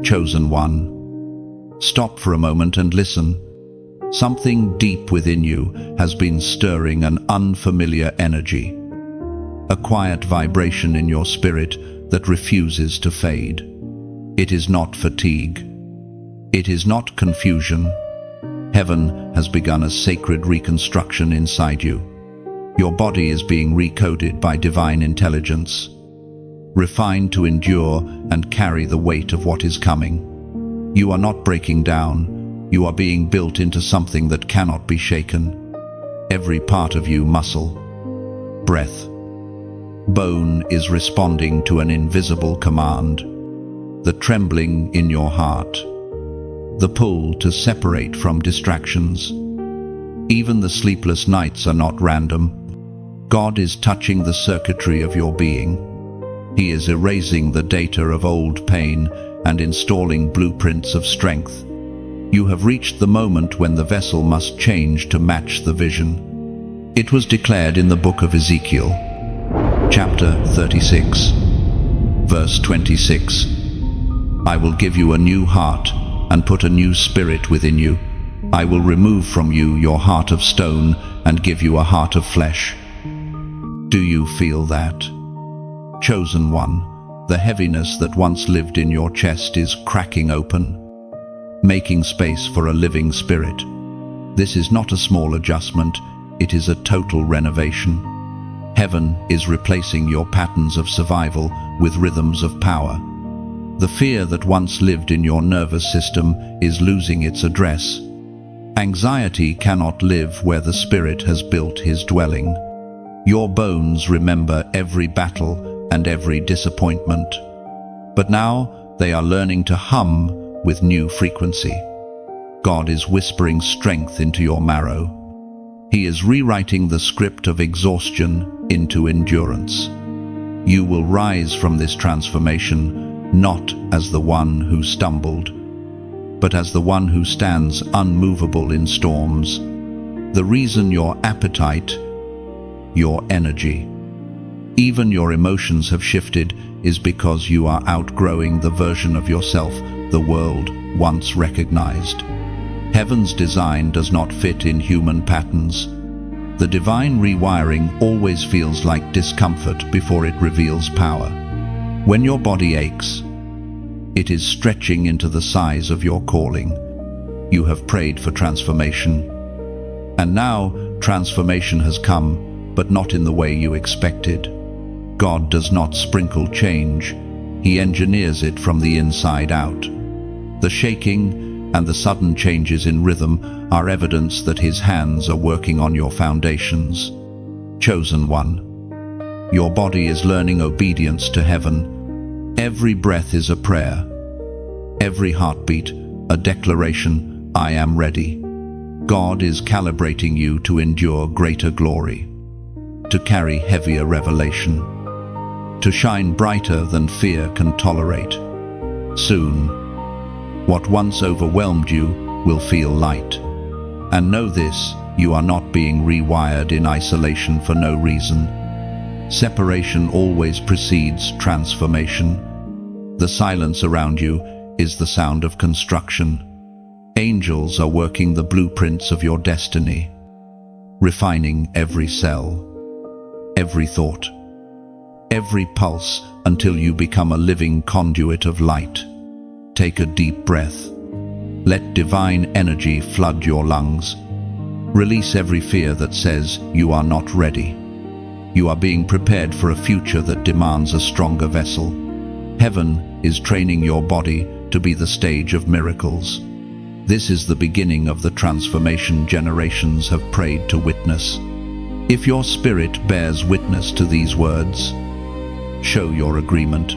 Chosen one, stop for a moment and listen. Something deep within you has been stirring an unfamiliar energy, a quiet vibration in your spirit that refuses to fade. It is not fatigue. It is not confusion. Heaven has begun a sacred reconstruction inside you. Your body is being recoded by divine intelligence, refined to endure and carry the weight of what is coming. You are not breaking down. You are being built into something that cannot be shaken. Every part of you, muscle, breath, bone, is responding to an invisible command. The trembling in your heart, the pull to separate from distractions. Even the sleepless nights are not random. God is touching the circuitry of your being. He is erasing the data of old pain and installing blueprints of strength. You have reached the moment when the vessel must change to match the vision. It was declared in the book of Ezekiel, chapter 36, verse 26. I will give you a new heart and put a new spirit within you. I will remove from you your heart of stone and give you a heart of flesh. Do you feel that? Chosen one, the heaviness that once lived in your chest is cracking open, making space for a living spirit. This is not a small adjustment, it is a total renovation. Heaven is replacing your patterns of survival with rhythms of power. The fear that once lived in your nervous system is losing its address. Anxiety cannot live where the spirit has built his dwelling. Your bones remember every battle and every disappointment. But now they are learning to hum with new frequency. God is whispering strength into your marrow. He is rewriting the script of exhaustion into endurance. You will rise from this transformation not as the one who stumbled, but as the one who stands unmovable in storms. The reason your appetite, your energy, even your emotions have shifted is because you are outgrowing the version of yourself the world once recognized. Heaven's design does not fit in human patterns. The divine rewiring always feels like discomfort before it reveals power. When your body aches, it is stretching into the size of your calling. You have prayed for transformation. And now transformation has come, but not in the way you expected. God does not sprinkle change. He engineers it from the inside out. The shaking and the sudden changes in rhythm are evidence that His hands are working on your foundations. Chosen one, your body is learning obedience to heaven. Every breath is a prayer. Every heartbeat, a declaration, I am ready. God is calibrating you to endure greater glory, to carry heavier revelation, to shine brighter than fear can tolerate. Soon, what once overwhelmed you will feel light. And know this, you are not being rewired in isolation for no reason. Separation always precedes transformation. The silence around you is the sound of construction. Angels are working the blueprints of your destiny, refining every cell, every thought, every pulse until you become a living conduit of light. Take a deep breath. Let divine energy flood your lungs. Release every fear that says you are not ready. You are being prepared for a future that demands a stronger vessel. Heaven is training your body to be the stage of miracles. This is the beginning of the transformation generations have prayed to witness. If your spirit bears witness to these words, show your agreement.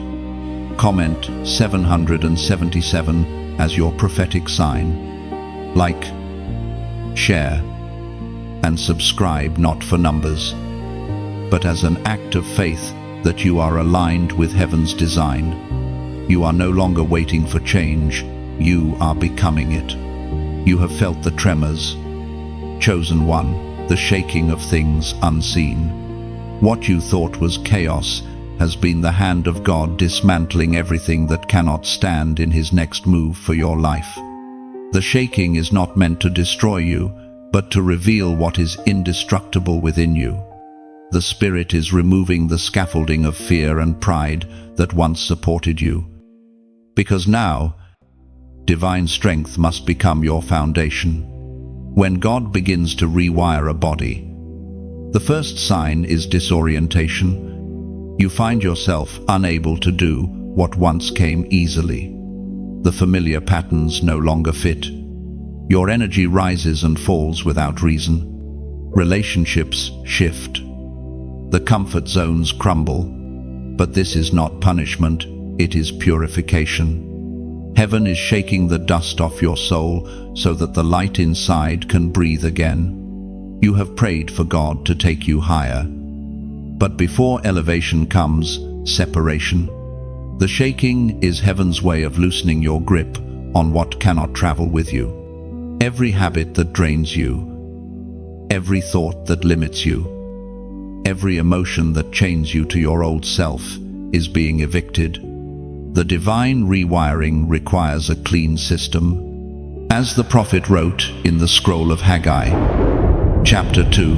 Comment 777 as your prophetic sign. Like, share, and subscribe not for numbers, but as an act of faith that you are aligned with heaven's design. You are no longer waiting for change, you are becoming it. You have felt the tremors. Chosen one, the shaking of things unseen. What you thought was chaos has been the hand of God dismantling everything that cannot stand in his next move for your life. The shaking is not meant to destroy you, but to reveal what is indestructible within you. The Spirit is removing the scaffolding of fear and pride that once supported you. Because now, divine strength must become your foundation. When God begins to rewire a body, the first sign is disorientation. You find yourself unable to do what once came easily. The familiar patterns no longer fit. Your energy rises and falls without reason. Relationships shift. The comfort zones crumble. But this is not punishment, it is purification. Heaven is shaking the dust off your soul so that the light inside can breathe again. You have prayed for God to take you higher. But before elevation comes separation. The shaking is heaven's way of loosening your grip on what cannot travel with you. Every habit that drains you, every thought that limits you, every emotion that chains you to your old self is being evicted. The divine rewiring requires a clean system. As the prophet wrote in the scroll of Haggai, chapter 2,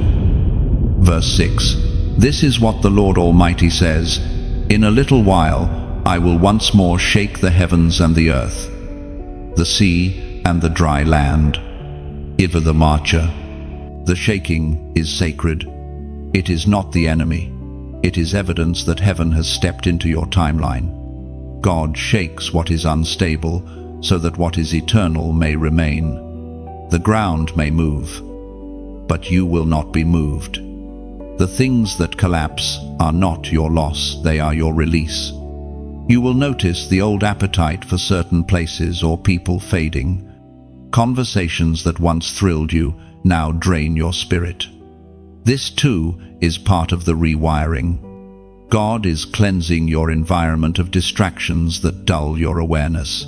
verse 6, "This is what the Lord Almighty says, in a little while I will once more shake the heavens and the earth, the sea and the dry land." Iva the Marcher. The shaking is sacred. It is not the enemy. It is evidence that heaven has stepped into your timeline. God shakes what is unstable so that what is eternal may remain. The ground may move, but you will not be moved. The things that collapse are not your loss, they are your release. You will notice the old appetite for certain places or people fading. Conversations that once thrilled you now drain your spirit. This too is part of the rewiring. God is cleansing your environment of distractions that dull your awareness.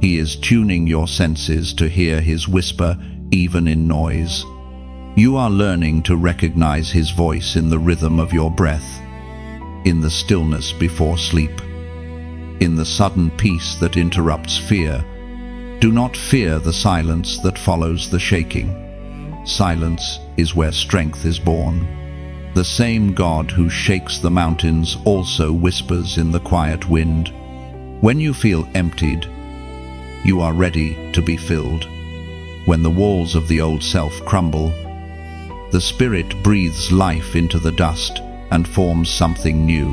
He is tuning your senses to hear his whisper even in noise. You are learning to recognize his voice in the rhythm of your breath, in the stillness before sleep, in the sudden peace that interrupts fear. Do not fear the silence that follows the shaking. Silence is where strength is born. The same God who shakes the mountains also whispers in the quiet wind. When you feel emptied, you are ready to be filled. When the walls of the old self crumble, the Spirit breathes life into the dust and forms something new.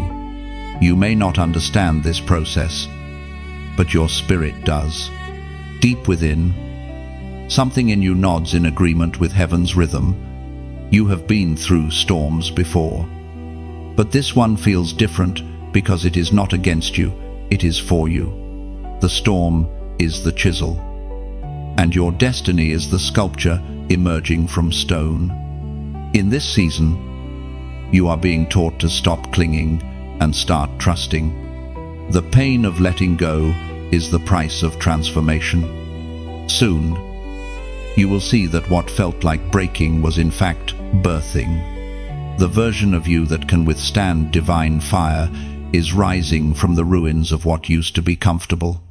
You may not understand this process, but your spirit does. Deep within, something in you nods in agreement with heaven's rhythm. You have been through storms before, but this one feels different because it is not against you, it is for you. The storm is the chisel, and your destiny is the sculpture emerging from stone. In this season, you are being taught to stop clinging and start trusting. The pain of letting go is the price of transformation. Soon, you will see that what felt like breaking was in fact birthing. The version of you that can withstand divine fire is rising from the ruins of what used to be comfortable.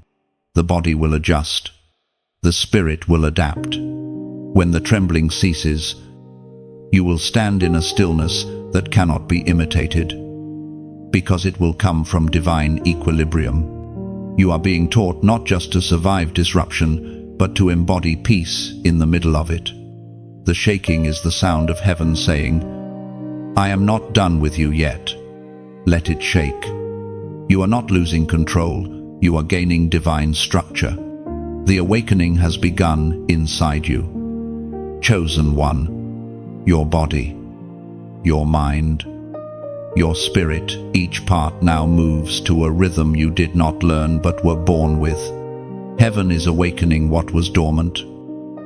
The body will adjust. The spirit will adapt. When the trembling ceases, you will stand in a stillness that cannot be imitated, because it will come from divine equilibrium. You are being taught not just to survive disruption, but to embody peace in the middle of it. The shaking is the sound of heaven saying, "I am not done with you yet. Let it shake." You are not losing control, you are gaining divine structure. The awakening has begun inside you. Chosen one, your body, your mind, your spirit, each part now moves to a rhythm you did not learn but were born with. Heaven is awakening what was dormant.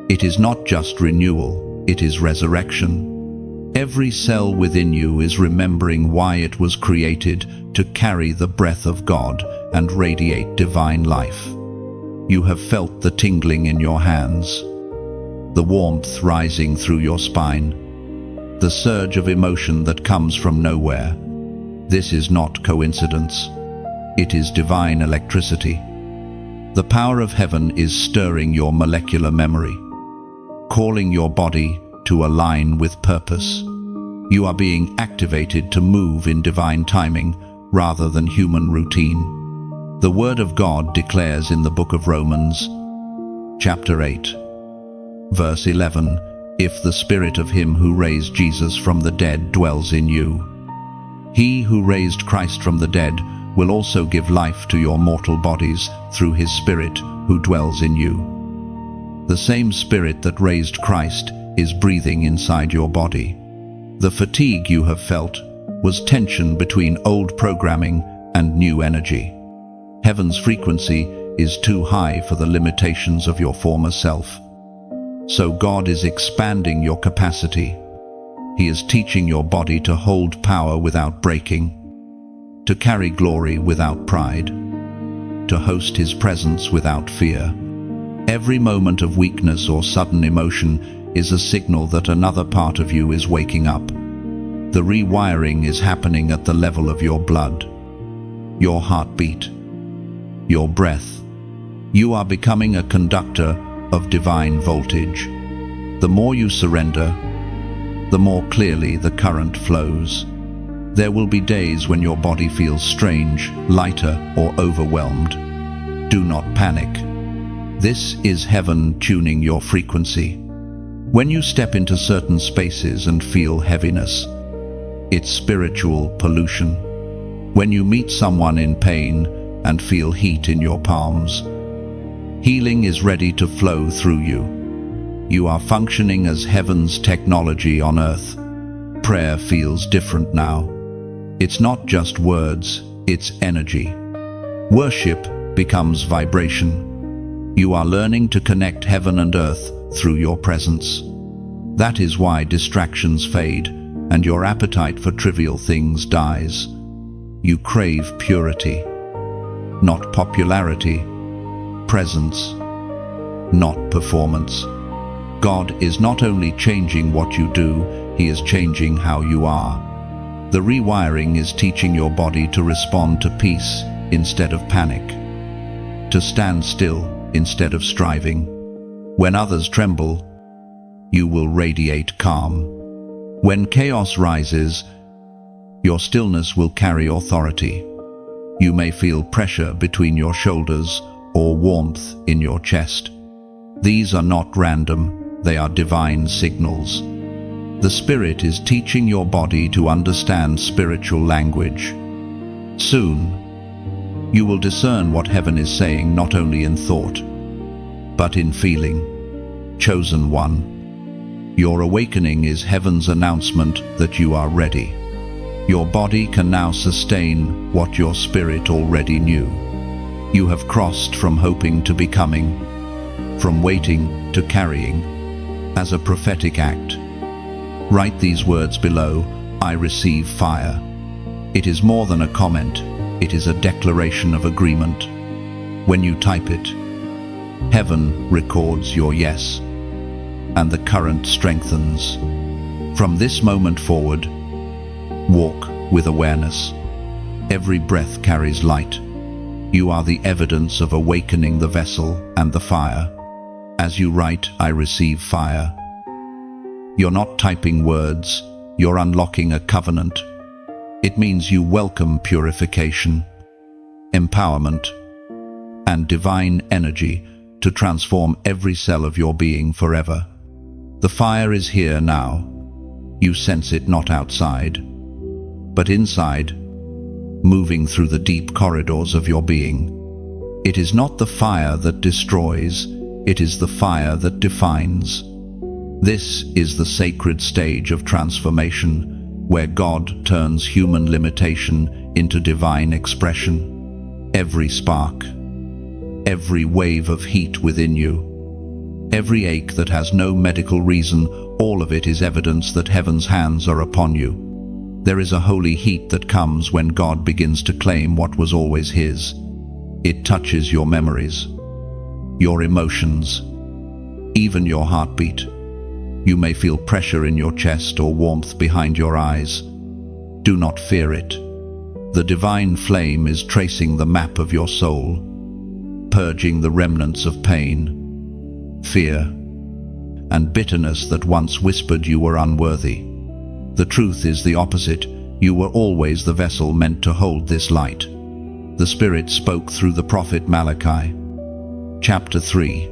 It is not just renewal, it is resurrection. Every cell within you is remembering why it was created, to carry the breath of God and radiate divine life. You have felt the tingling in your hands, the warmth rising through your spine, the surge of emotion that comes from nowhere. This is not coincidence. It is divine electricity. The power of heaven is stirring your molecular memory, calling your body to align with purpose. You are being activated to move in divine timing rather than human routine. The Word of God declares in the book of Romans, chapter 8, verse 11, "If the Spirit of him who raised Jesus from the dead dwells in you, he who raised Christ from the dead will also give life to your mortal bodies through his Spirit who dwells in you." The same Spirit that raised Christ is breathing inside your body. The fatigue you have felt was tension between old programming and new energy. Heaven's frequency is too high for the limitations of your former self. So God is expanding your capacity. He is teaching your body to hold power without breaking, to carry glory without pride, to host his presence without fear. Every moment of weakness or sudden emotion is a signal that another part of you is waking up. The rewiring is happening at the level of your blood, your heartbeat, your breath. You are becoming a conductor of divine voltage. The more you surrender, the more clearly the current flows. There will be days when your body feels strange, lighter, or overwhelmed. Do not panic. This is heaven tuning your frequency. When you step into certain spaces and feel heaviness, it's spiritual pollution. When you meet someone in pain and feel heat in your palms, healing is ready to flow through you. You are functioning as heaven's technology on earth. Prayer feels different now. It's not just words, it's energy. Worship becomes vibration. You are learning to connect heaven and earth through your presence. That is why distractions fade and your appetite for trivial things dies. You crave purity, not popularity, presence, not performance. God is not only changing what you do, he is changing how you are. The rewiring is teaching your body to respond to peace instead of panic, to stand still instead of striving. When others tremble, you will radiate calm. When chaos rises, your stillness will carry authority. You may feel pressure between your shoulders or warmth in your chest. These are not random, they are divine signals. The Spirit is teaching your body to understand spiritual language. Soon, you will discern what heaven is saying not only in thought, but in feeling. Chosen one, your awakening is heaven's announcement that you are ready. Your body can now sustain what your spirit already knew. You have crossed from hoping to becoming, from waiting to carrying, as a prophetic act. Write these words below: I receive fire. It is more than a comment, it is a declaration of agreement. When you type it, heaven records your yes, and the current strengthens. From this moment forward, walk with awareness. Every breath carries light. You are the evidence of awakening the vessel and the fire. As you write, I receive fire, you're not typing words, you're unlocking a covenant. It means you welcome purification, empowerment, and divine energy to transform every cell of your being forever. The fire is here now. You sense it not outside, but inside, moving through the deep corridors of your being. It is not the fire that destroys, it is the fire that defines. This is the sacred stage of transformation, where God turns human limitation into divine expression. Every spark, every wave of heat within you, every ache that has no medical reason, all of it is evidence that heaven's hands are upon you. There is a holy heat that comes when God begins to claim what was always his. It touches your memories, your emotions, even your heartbeat. You may feel pressure in your chest or warmth behind your eyes. Do not fear it. The divine flame is tracing the map of your soul, purging the remnants of pain, fear, and bitterness that once whispered you were unworthy. The truth is the opposite. You were always the vessel meant to hold this light. The Spirit spoke through the prophet Malachi. Chapter 3,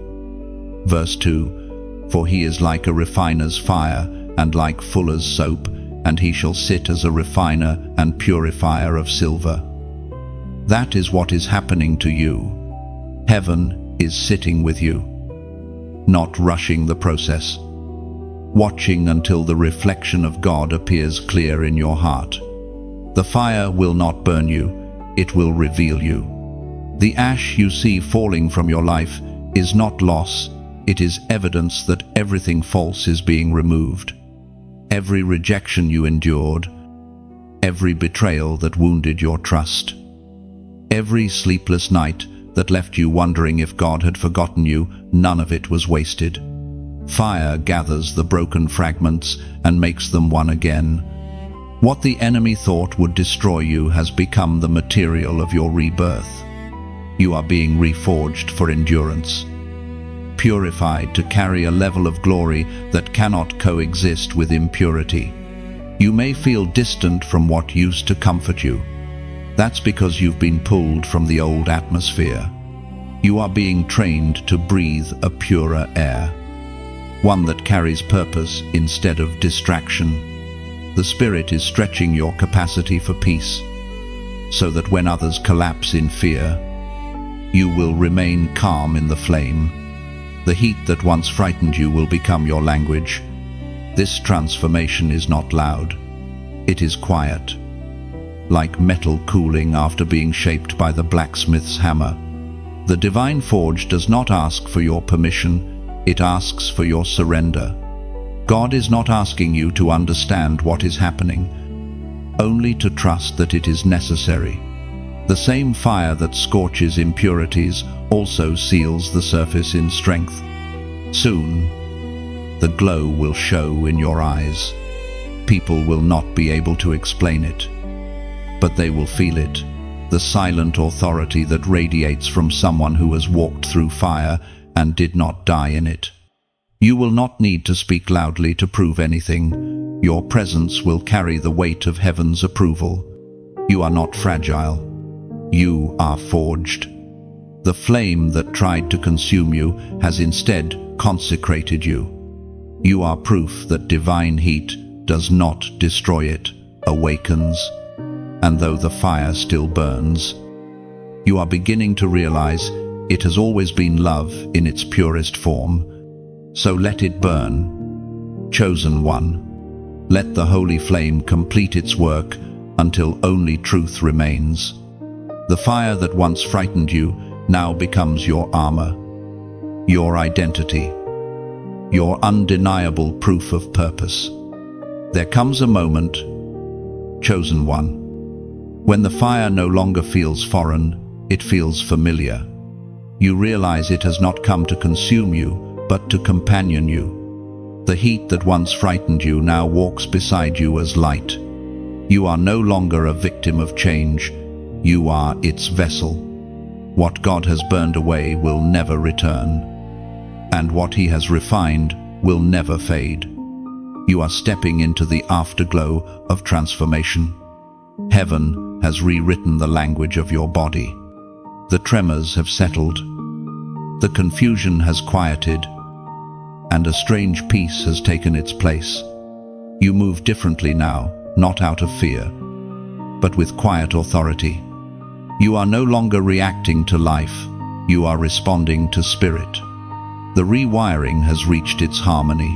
verse 2, "For he is like a refiner's fire, and like fuller's soap, and he shall sit as a refiner and purifier of silver." That is what is happening to you. Heaven is sitting with you, not rushing the process, watching until the reflection of God appears clear in your heart. The fire will not burn you, it will reveal you. The ash you see falling from your life is not loss, it is evidence that everything false is being removed. Every rejection you endured, every betrayal that wounded your trust, every sleepless night that left you wondering if God had forgotten you, none of it was wasted. Fire gathers the broken fragments and makes them one again. What the enemy thought would destroy you has become the material of your rebirth. You are being reforged for endurance, purified to carry a level of glory that cannot coexist with impurity. You may feel distant from what used to comfort you. That's because you've been pulled from the old atmosphere. You are being trained to breathe a purer air, one that carries purpose instead of distraction. The Spirit is stretching your capacity for peace, so that when others collapse in fear, you will remain calm in the flame. The heat that once frightened you will become your language. This transformation is not loud. It is quiet, like metal cooling after being shaped by the blacksmith's hammer. The divine forge does not ask for your permission, it asks for your surrender. God is not asking you to understand what is happening, only to trust that it is necessary. The same fire that scorches impurities also seals the surface in strength. Soon, the glow will show in your eyes. People will not be able to explain it, but they will feel it, the silent authority that radiates from someone who has walked through fire and did not die in it. You will not need to speak loudly to prove anything. Your presence will carry the weight of heaven's approval. You are not fragile. You are forged. The flame that tried to consume you has instead consecrated you. You are proof that divine heat does not destroy it, awakens, and though the fire still burns, you are beginning to realize it has always been love in its purest form. So let it burn. Chosen one, let the holy flame complete its work until only truth remains. The fire that once frightened you now becomes your armor, your identity, your undeniable proof of purpose. There comes a moment, chosen one, when the fire no longer feels foreign, it feels familiar. You realize it has not come to consume you, but to companion you. The heat that once frightened you now walks beside you as light. You are no longer a victim of change, you are its vessel. What God has burned away will never return, and what He has refined will never fade. You are stepping into the afterglow of transformation. Heaven has rewritten the language of your body. The tremors have settled, the confusion has quieted, and a strange peace has taken its place. You move differently now, not out of fear, but with quiet authority. You are no longer reacting to life, you are responding to spirit. The rewiring has reached its harmony.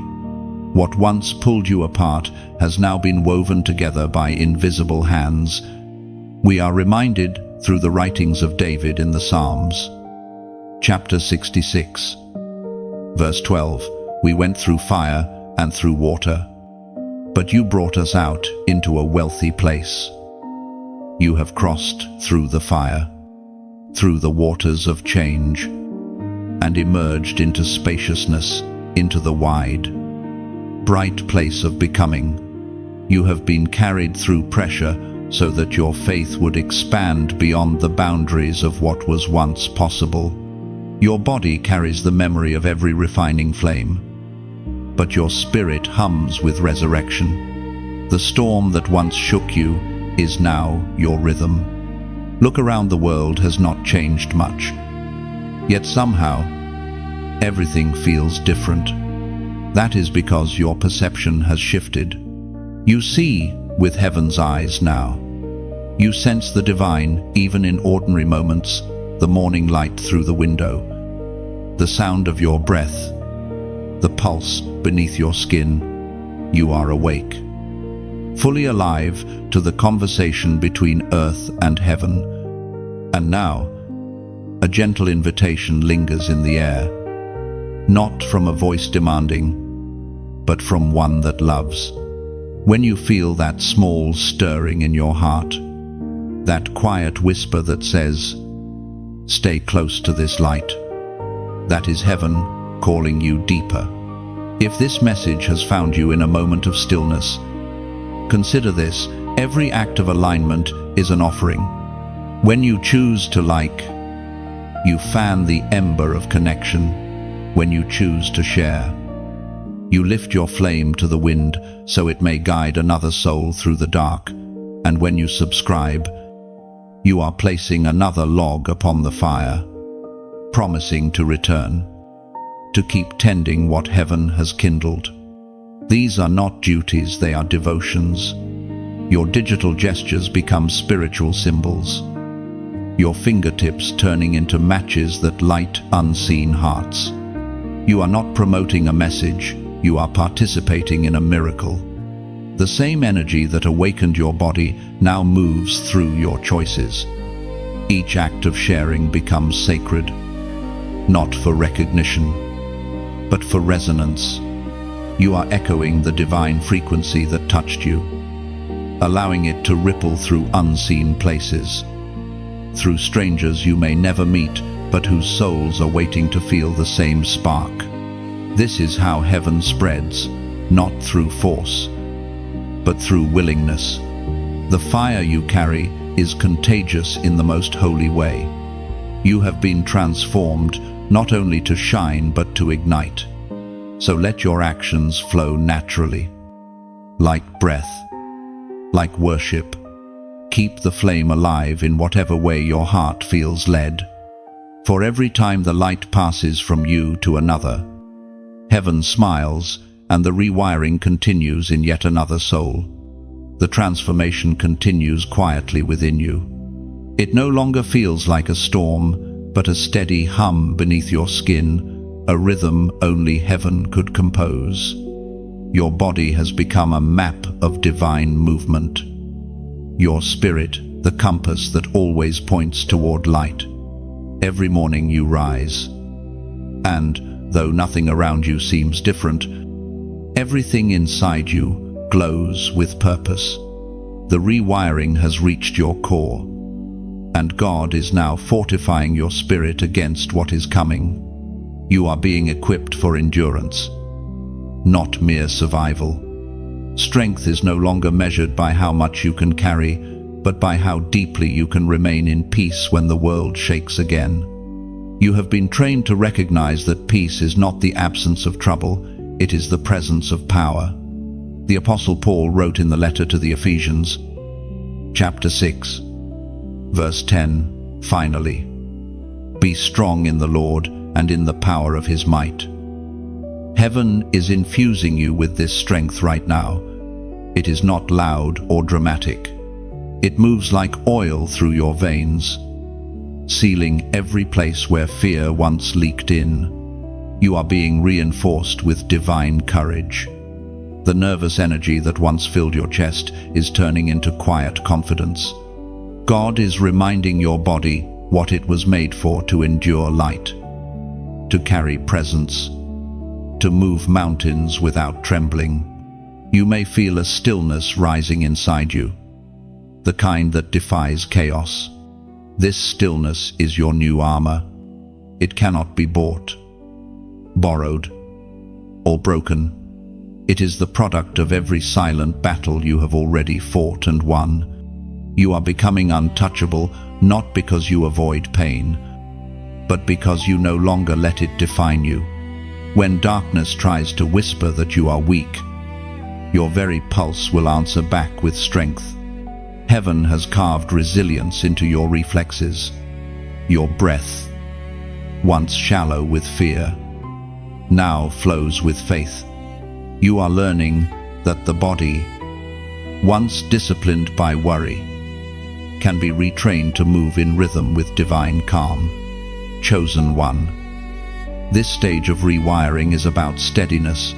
What once pulled you apart has now been woven together by invisible hands. We are reminded through the writings of David in the Psalms. Chapter 66, verse 12, "We went through fire and through water, but you brought us out into a wealthy place." You have crossed through the fire, through the waters of change, and emerged into spaciousness, into the wide, bright place of becoming. You have been carried through pressure so that your faith would expand beyond the boundaries of what was once possible. Your body carries the memory of every refining flame, but your spirit hums with resurrection. The storm that once shook you is now your rhythm. Look around, the world has not changed much, yet somehow everything feels different. That is because your perception has shifted. You see with heaven's eyes now. You sense the divine even in ordinary moments, the morning light through the window, the sound of your breath, the pulse beneath your skin. You are awake, fully alive to the conversation between earth and heaven. And now, a gentle invitation lingers in the air, not from a voice demanding, but from one that loves. When you feel that small stirring in your heart, that quiet whisper that says, "Stay close to this light," that is heaven calling you deeper. If this message has found you in a moment of stillness, consider this: every act of alignment is an offering. When you choose to like, you fan the ember of connection. When you choose to share, you lift your flame to the wind so it may guide another soul through the dark. And when you subscribe, you are placing another log upon the fire, promising to return, to keep tending what heaven has kindled. These are not duties, they are devotions. Your digital gestures become spiritual symbols, your fingertips turning into matches that light unseen hearts. You are not promoting a message, you are participating in a miracle. The same energy that awakened your body now moves through your choices. Each act of sharing becomes sacred, not for recognition, but for resonance. You are echoing the divine frequency that touched you, allowing it to ripple through unseen places, through strangers you may never meet, but whose souls are waiting to feel the same spark. This is how heaven spreads, not through force, but through willingness. The fire you carry is contagious in the most holy way. You have been transformed not only to shine but to ignite. So let your actions flow naturally, like breath, like worship. Keep the flame alive in whatever way your heart feels led. For every time the light passes from you to another, heaven smiles, and the rewiring continues in yet another soul. The transformation continues quietly within you. It no longer feels like a storm, but a steady hum beneath your skin, a rhythm only heaven could compose. Your body has become a map of divine movement. Your spirit, the compass that always points toward light. Every morning you rise, and though nothing around you seems different, everything inside you glows with purpose. The rewiring has reached your core, and God is now fortifying your spirit against what is coming. You are being equipped for endurance, not mere survival. Strength is no longer measured by how much you can carry, but by how deeply you can remain in peace when the world shakes again. You have been trained to recognize that peace is not the absence of trouble, it is the presence of power. The Apostle Paul wrote in the letter to the Ephesians, chapter 6, verse 10, "Finally, be strong in the Lord and in the power of his might." Heaven is infusing you with this strength right now. It is not loud or dramatic. It moves like oil through your veins, sealing every place where fear once leaked in. You are being reinforced with divine courage. The nervous energy that once filled your chest is turning into quiet confidence. God is reminding your body what it was made for: to endure light, to carry presence, to move mountains without trembling. You may feel a stillness rising inside you, the kind that defies chaos. This stillness is your new armor. It cannot be bought, borrowed, or broken. It is the product of every silent battle you have already fought and won. You are becoming untouchable, not because you avoid pain, but because you no longer let it define you. When darkness tries to whisper that you are weak, your very pulse will answer back with strength. Heaven has carved resilience into your reflexes. Your breath, once shallow with fear, now flows with faith. You are learning that the body, once disciplined by worry, can be retrained to move in rhythm with divine calm. Chosen one. This stage of rewiring is about steadiness.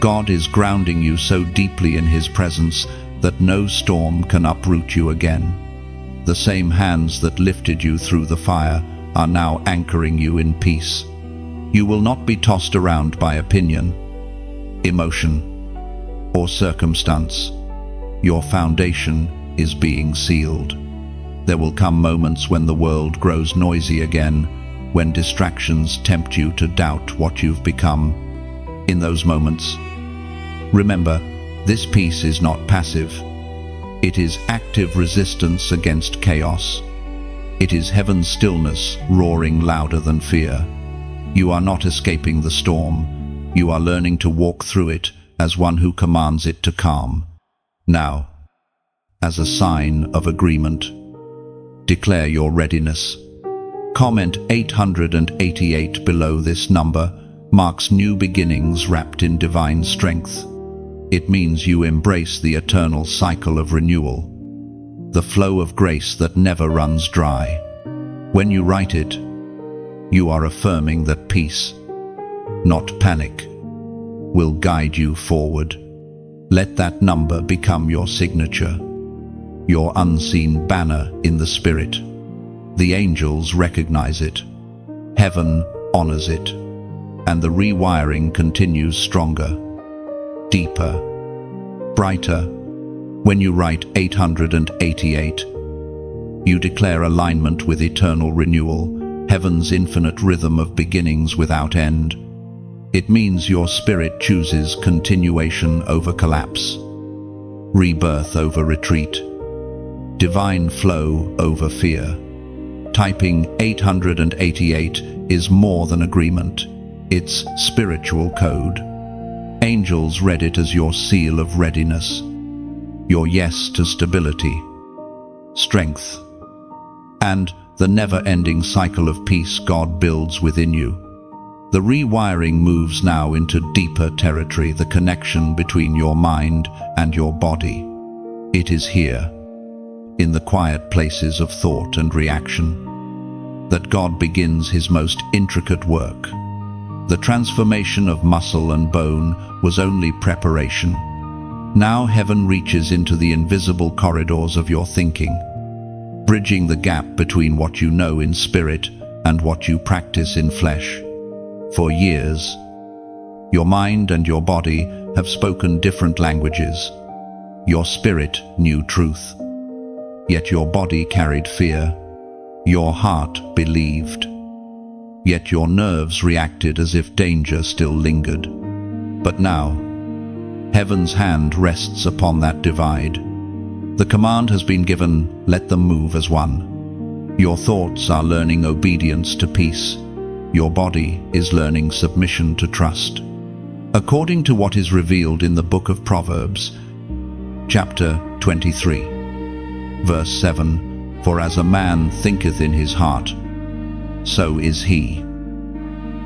God is grounding you so deeply in His presence that no storm can uproot you again. The same hands that lifted you through the fire are now anchoring you in peace. You will not be tossed around by opinion, emotion, or circumstance. Your foundation is being sealed. There will come moments when the world grows noisy again, when distractions tempt you to doubt what you've become. In those moments, remember, this peace is not passive. It is active resistance against chaos. It is heaven's stillness roaring louder than fear. You are not escaping the storm. You are learning to walk through it as one who commands it to calm. Now, as a sign of agreement, declare your readiness. Comment 888 below. This number marks new beginnings wrapped in divine strength. It means you embrace the eternal cycle of renewal, the flow of grace that never runs dry. When you write it, you are affirming that peace, not panic, will guide you forward. Let that number become your signature, your unseen banner in the spirit. The angels recognize it, heaven honors it, and the rewiring continues stronger, deeper, brighter. When you write 888, you declare alignment with eternal renewal, heaven's infinite rhythm of beginnings without end. It means your spirit chooses continuation over collapse, rebirth over retreat, divine flow over fear. Typing 888 is more than agreement. It's spiritual code. Angels read it as your seal of readiness, your yes to stability, strength, and the never-ending cycle of peace God builds within you. The rewiring moves now into deeper territory, the connection between your mind and your body. It is here, in the quiet places of thought and reaction, that God begins His most intricate work. The transformation of muscle and bone was only preparation. Now heaven reaches into the invisible corridors of your thinking, bridging the gap between what you know in spirit and what you practice in flesh. For years, your mind and your body have spoken different languages. Your spirit knew truth, yet your body carried fear. Your heart believed, yet your nerves reacted as if danger still lingered. But now, heaven's hand rests upon that divide. The command has been given, let them move as one. Your thoughts are learning obedience to peace. Your body is learning submission to trust. According to what is revealed in the book of Proverbs, chapter 23, verse 7, for as a man thinketh in his heart, so is he.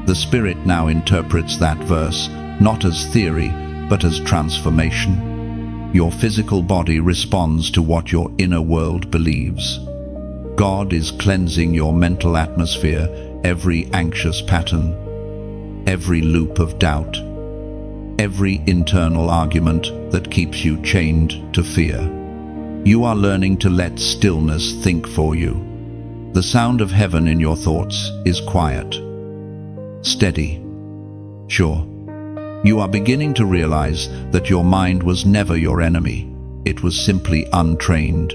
The Spirit now interprets that verse not as theory, but as transformation. Your physical body responds to what your inner world believes. God is cleansing your mental atmosphere, every anxious pattern, every loop of doubt, every internal argument that keeps you chained to fear. You are learning to let stillness think for you. The sound of heaven in your thoughts is quiet, steady, sure. You are beginning to realize that your mind was never your enemy. It was simply untrained.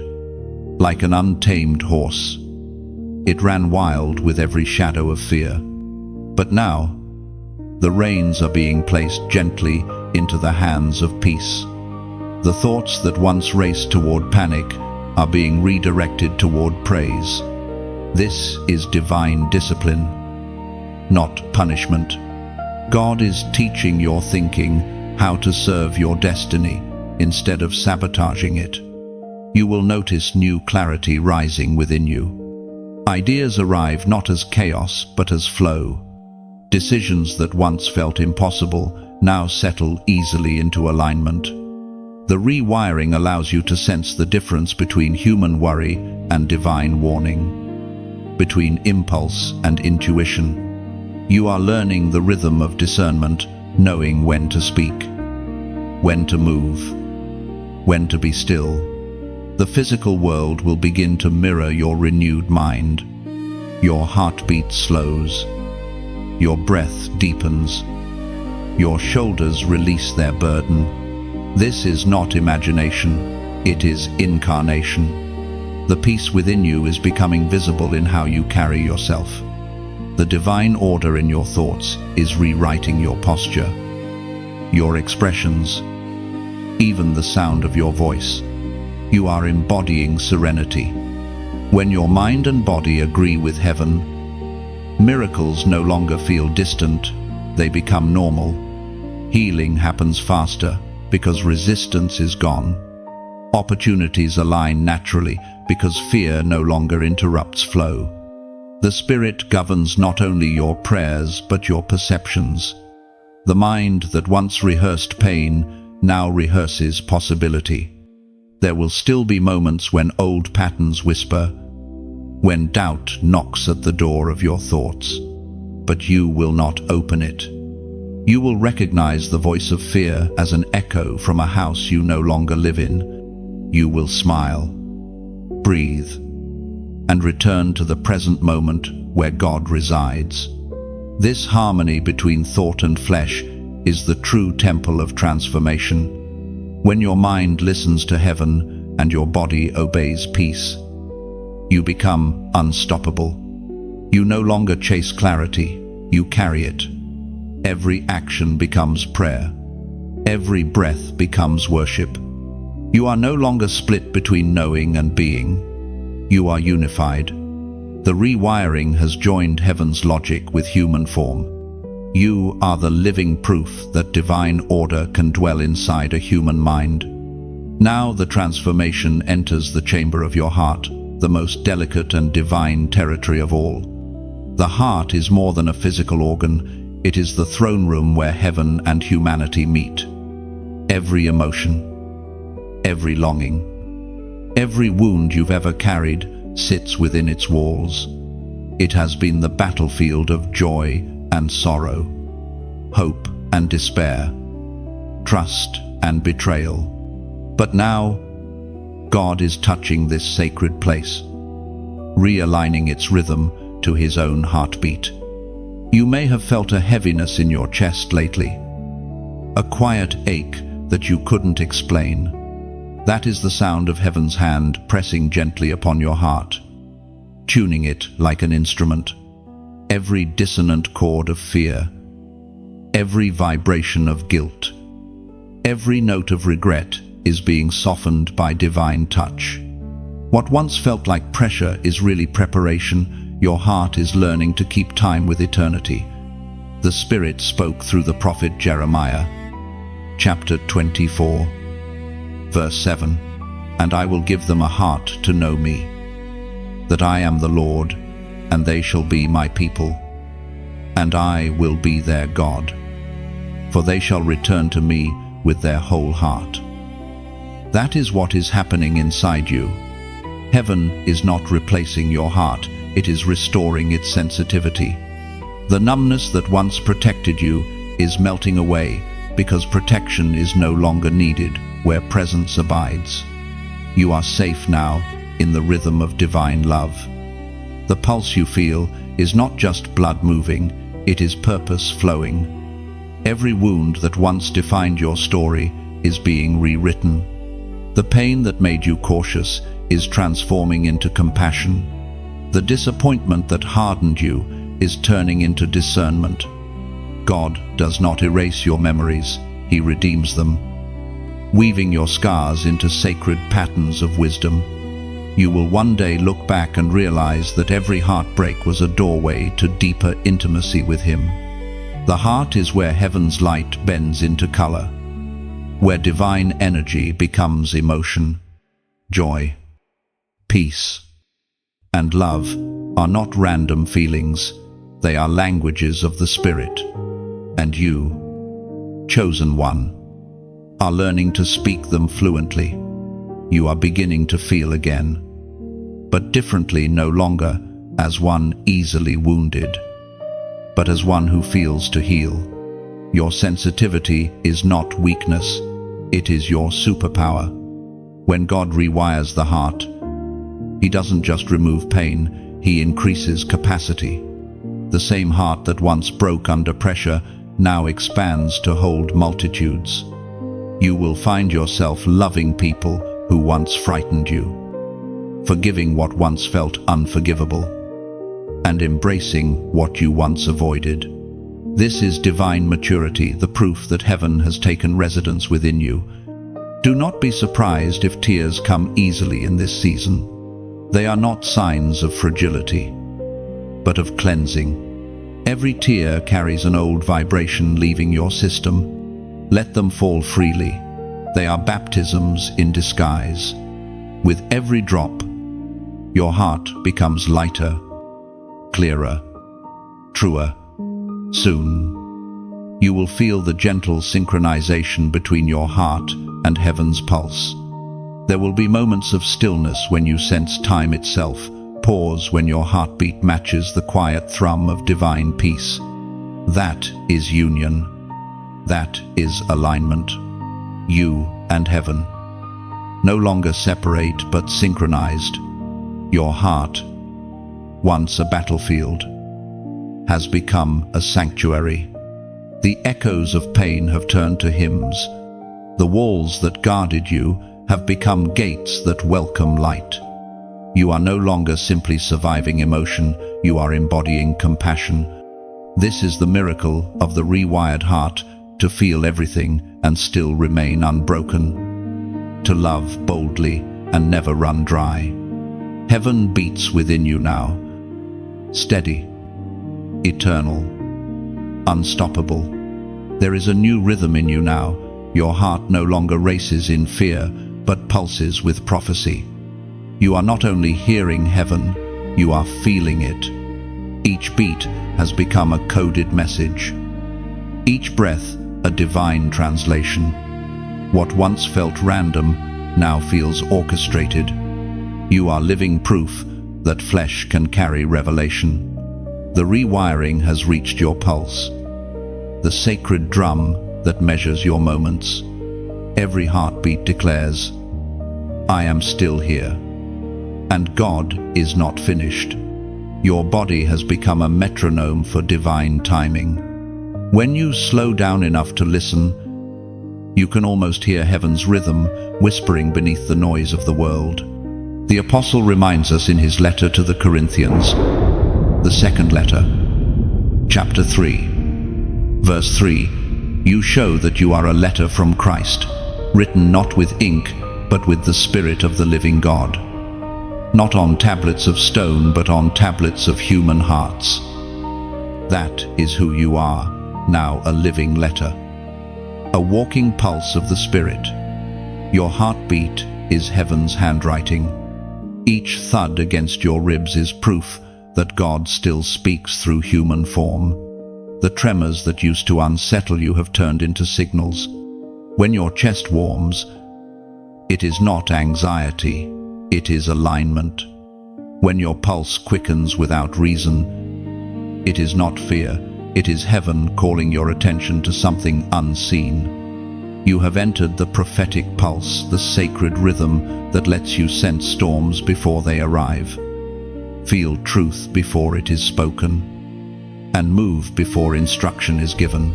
Like an untamed horse, it ran wild with every shadow of fear. But now, the reins are being placed gently into the hands of peace. The thoughts that once raced toward panic are being redirected toward praise. This is divine discipline, not punishment. God is teaching your thinking how to serve your destiny instead of sabotaging it. You will notice new clarity rising within you. Ideas arrive not as chaos but as flow. Decisions that once felt impossible now settle easily into alignment. The rewiring allows you to sense the difference between human worry and divine warning, between impulse and intuition. You are learning the rhythm of discernment, knowing when to speak, when to move, when to be still. The physical world will begin to mirror your renewed mind. Your heartbeat slows, your breath deepens, your shoulders release their burden. This is not imagination, it is incarnation. The peace within you is becoming visible in how you carry yourself. The divine order in your thoughts is rewriting your posture, your expressions, even the sound of your voice. You are embodying serenity. When your mind and body agree with heaven, miracles no longer feel distant, they become normal. Healing happens faster because resistance is gone. Opportunities align naturally because fear no longer interrupts flow. The Spirit governs not only your prayers but your perceptions. The mind that once rehearsed pain now rehearses possibility. There will still be moments when old patterns whisper, when doubt knocks at the door of your thoughts, but you will not open it. You will recognize the voice of fear as an echo from a house you no longer live in. You will smile, breathe, and return to the present moment where God resides. This harmony between thought and flesh is the true temple of transformation. When your mind listens to heaven and your body obeys peace, you become unstoppable. You no longer chase clarity, you carry it. Every action becomes prayer. Every breath becomes worship. You are no longer split between knowing and being. You are unified. The rewiring has joined heaven's logic with human form. You are the living proof that divine order can dwell inside a human mind. Now the transformation enters the chamber of your heart, the most delicate and divine territory of all. The heart is more than a physical organ, it is the throne room where heaven and humanity meet. Every emotion, every longing, every wound you've ever carried sits within its walls. It has been the battlefield of joy and sorrow, hope and despair, trust and betrayal. But now, God is touching this sacred place, realigning its rhythm to His own heartbeat. You may have felt a heaviness in your chest lately, a quiet ache that you couldn't explain. That is the sound of heaven's hand pressing gently upon your heart, tuning it like an instrument. Every dissonant chord of fear, every vibration of guilt, every note of regret is being softened by divine touch. What once felt like pressure is really preparation. Your heart is learning to keep time with eternity. The Spirit spoke through the prophet Jeremiah, chapter 24, verse 7, "And I will give them a heart to know me, that I am the Lord, and they shall be my people, and I will be their God, for they shall return to me with their whole heart." That is what is happening inside you. Heaven is not replacing your heart, it is restoring its sensitivity. The numbness that once protected you is melting away because protection is no longer needed where presence abides. You are safe now in the rhythm of divine love. The pulse you feel is not just blood moving, it is purpose flowing. Every wound that once defined your story is being rewritten. The pain that made you cautious is transforming into compassion. The disappointment that hardened you is turning into discernment. God does not erase your memories, He redeems them, weaving your scars into sacred patterns of wisdom. You will one day look back and realize that every heartbreak was a doorway to deeper intimacy with Him. The heart is where heaven's light bends into color, where divine energy becomes emotion. Joy, peace, and love are not random feelings. They are languages of the Spirit. And you, chosen one, are learning to speak them fluently. You are beginning to feel again, but differently, no longer as one easily wounded, but as one who feels to heal. Your sensitivity is not weakness, it is your superpower. When God rewires the heart, He doesn't just remove pain, He increases capacity. The same heart that once broke under pressure now expands to hold multitudes. You will find yourself loving people who once frightened you, forgiving what once felt unforgivable, and embracing what you once avoided. This is divine maturity, the proof that heaven has taken residence within you. Do not be surprised if tears come easily in this season. They are not signs of fragility, but of cleansing. Every tear carries an old vibration leaving your system. Let them fall freely. They are baptisms in disguise. With every drop, your heart becomes lighter, clearer, truer. Soon, you will feel the gentle synchronization between your heart and heaven's pulse. There will be moments of stillness when you sense time itself. Pause when your heartbeat matches the quiet thrum of divine peace. That is union. That is alignment. You and heaven, no longer separate but synchronized. Your heart, once a battlefield, has become a sanctuary. The echoes of pain have turned to hymns. The walls that guarded you have become gates that welcome light. You are no longer simply surviving emotion, you are embodying compassion. This is the miracle of the rewired heart, to feel everything and still remain unbroken. To love boldly and never run dry. Heaven beats within you now. Steady, eternal, unstoppable. There is a new rhythm in you now. Your heart no longer races in fear, but pulses with prophecy. You are not only hearing heaven, you are feeling it. Each beat has become a coded message. Each breath a divine translation. What once felt random now feels orchestrated. You are living proof that flesh can carry revelation. The rewiring has reached your pulse, the sacred drum that measures your moments. Every heartbeat declares, I am still here, and God is not finished. Your body has become a metronome for divine timing. When you slow down enough to listen, you can almost hear heaven's rhythm whispering beneath the noise of the world. The Apostle reminds us in his letter to the Corinthians, the second letter, chapter 3, verse 3, you show that you are a letter from Christ, written not with ink, but with the Spirit of the living God. Not on tablets of stone, but on tablets of human hearts. That is who you are, now a living letter. A walking pulse of the Spirit. Your heartbeat is heaven's handwriting. Each thud against your ribs is proof that God still speaks through human form. The tremors that used to unsettle you have turned into signals. When your chest warms, it is not anxiety, it is alignment. When your pulse quickens without reason, it is not fear, it is heaven calling your attention to something unseen. You have entered the prophetic pulse, the sacred rhythm that lets you sense storms before they arrive, feel truth before it is spoken, and move before instruction is given.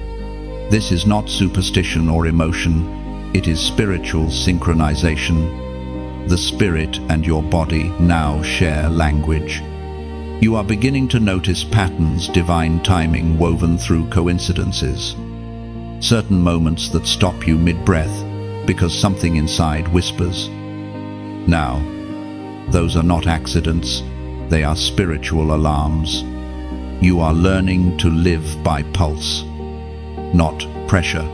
This is not superstition or emotion, it is spiritual synchronization. The spirit and your body now share language. You are beginning to notice patterns, divine timing woven through coincidences. Certain moments that stop you mid-breath because something inside whispers, now. Those are not accidents, they are spiritual alarms. You are learning to live by pulse, not pressure.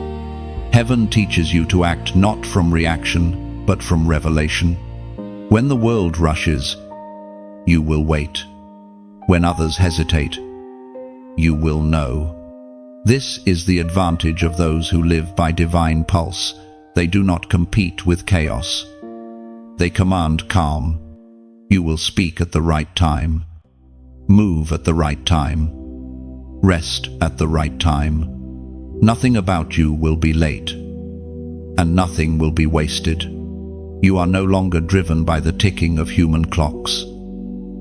Heaven teaches you to act not from reaction, but from revelation. When the world rushes, you will wait. When others hesitate, you will know. This is the advantage of those who live by divine pulse. They do not compete with chaos. They command calm. You will speak at the right time, move at the right time, rest at the right time. Nothing about you will be late, and nothing will be wasted. You are no longer driven by the ticking of human clocks.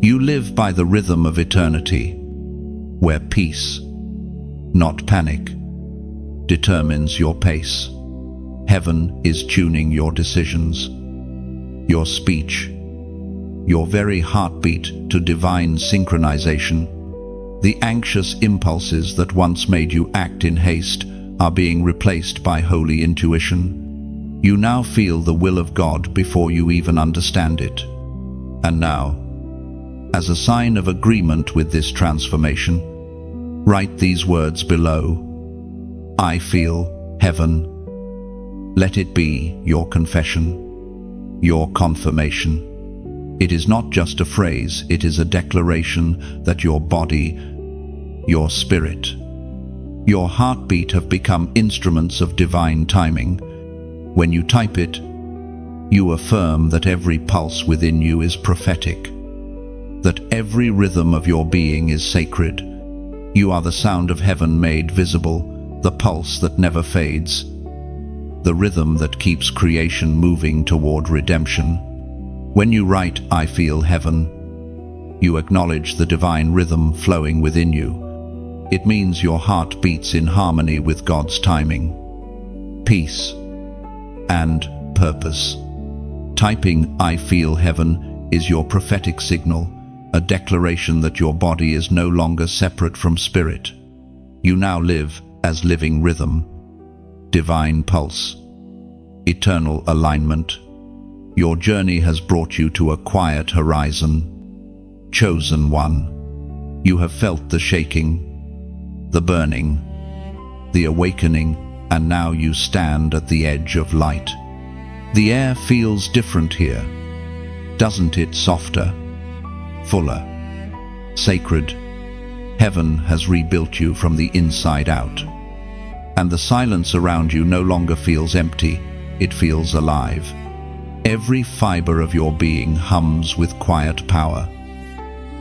You live by the rhythm of eternity, where peace, not panic, determines your pace. Heaven is tuning your decisions, your speech, your very heartbeat to divine synchronization. The anxious impulses that once made you act in haste are being replaced by holy intuition. You now feel the will of God before you even understand it. And now, as a sign of agreement with this transformation, write these words below. I feel heaven. Let it be your confession, your confirmation. It is not just a phrase, it is a declaration that your body, your spirit, your heartbeat have become instruments of divine timing. When you type it, you affirm that every pulse within you is prophetic, that every rhythm of your being is sacred. You are the sound of heaven made visible, the pulse that never fades, the rhythm that keeps creation moving toward redemption. When you write, I feel heaven, you acknowledge the divine rhythm flowing within you. It means your heart beats in harmony with God's timing, peace, and purpose. Typing, I feel heaven, is your prophetic signal, a declaration that your body is no longer separate from spirit. You now live as living rhythm, divine pulse, eternal alignment. Your journey has brought you to a quiet horizon. Chosen one, you have felt the shaking, the burning, the awakening, and now you stand at the edge of light. The air feels different here, doesn't it? Softer, fuller, sacred. Heaven has rebuilt you from the inside out. And the silence around you no longer feels empty, it feels alive. Every fiber of your being hums with quiet power,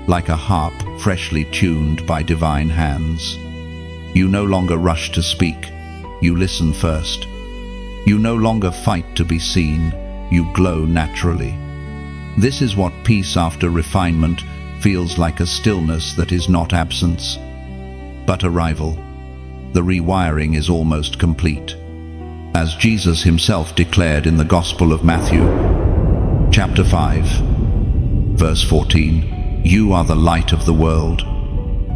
like a harp freshly tuned by divine hands. You no longer rush to speak, you listen first. You no longer fight to be seen, you glow naturally. This is what peace after refinement feels like, a stillness that is not absence, but arrival. The rewiring is almost complete. As Jesus himself declared in the Gospel of Matthew, chapter 5, verse 14, you are the light of the world.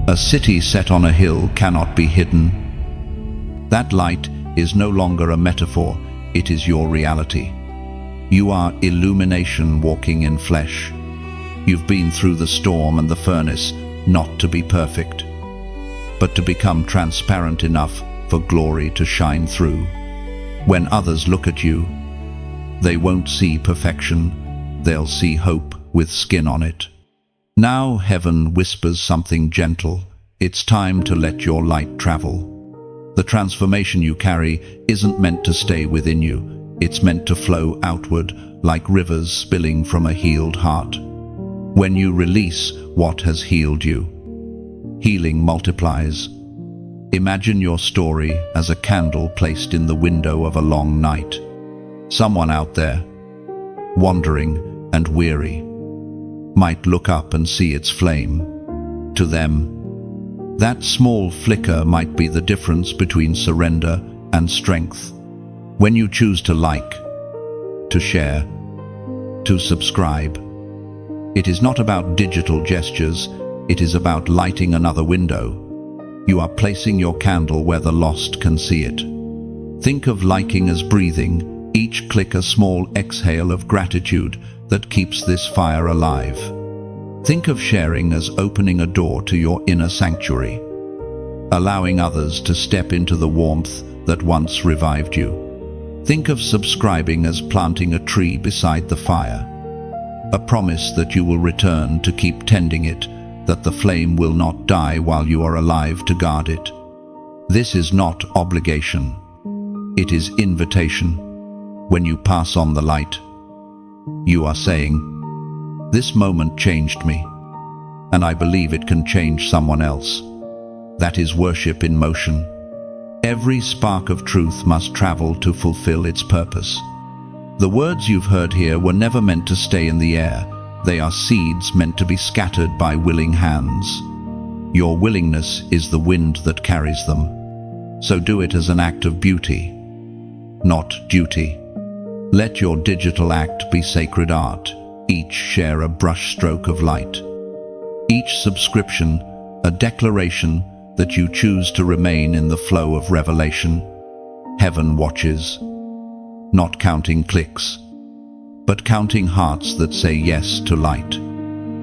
A city set on a hill cannot be hidden. That light is no longer a metaphor, it is your reality. You are illumination walking in flesh. You've been through the storm and the furnace, not to be perfect, but to become transparent enough for glory to shine through. When others look at you, they won't see perfection, they'll see hope with skin on it. Now heaven whispers something gentle. It's time to let your light travel. The transformation you carry isn't meant to stay within you, it's meant to flow outward like rivers spilling from a healed heart. When you release what has healed you, healing multiplies. Imagine your story as a candle placed in the window of a long night. Someone out there, wandering and weary, might look up and see its flame. To them, that small flicker might be the difference between surrender and strength. When you choose to like, to share, to subscribe, it is not about digital gestures, it is about lighting another window. You are placing your candle where the lost can see it. Think of liking as breathing, each click a small exhale of gratitude, that keeps this fire alive. Think of sharing as opening a door to your inner sanctuary, allowing others to step into the warmth that once revived you. Think of subscribing as planting a tree beside the fire, a promise that you will return to keep tending it, that the flame will not die while you are alive to guard it. This is not obligation. It is invitation. When you pass on the light, you are saying, "This moment changed me, and I believe it can change someone else." That is worship in motion. Every spark of truth must travel to fulfill its purpose. The words you've heard here were never meant to stay in the air. They are seeds meant to be scattered by willing hands. Your willingness is the wind that carries them. So do it as an act of beauty, not duty. Let your digital act be sacred art, each share a brushstroke of light. Each subscription, a declaration that you choose to remain in the flow of revelation. Heaven watches, not counting clicks, but counting hearts that say yes to light.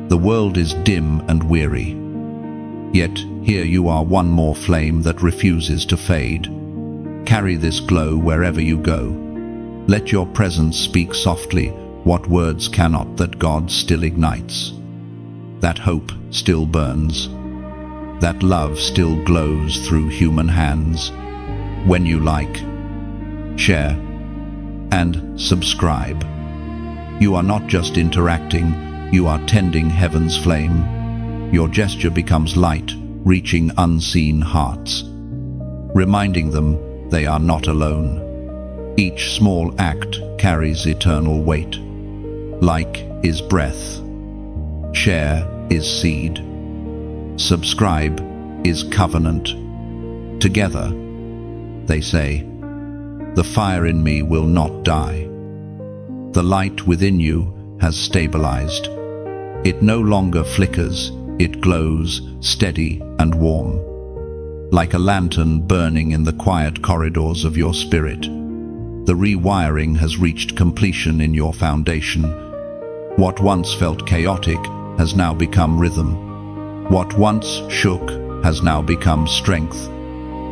The world is dim and weary. Yet here you are, one more flame that refuses to fade. Carry this glow wherever you go. Let your presence speak softly what words cannot, that God still ignites. That hope still burns. That love still glows through human hands. When you like, share, and subscribe, you are not just interacting, you are tending heaven's flame. Your gesture becomes light, reaching unseen hearts, reminding them they are not alone. Each small act carries eternal weight. Like is breath. Share is seed. Subscribe is covenant. Together, they say, the fire in me will not die. The light within you has stabilized. It no longer flickers, it glows, steady and warm. Like a lantern burning in the quiet corridors of your spirit, the rewiring has reached completion in your foundation. What once felt chaotic has now become rhythm. What once shook has now become strength.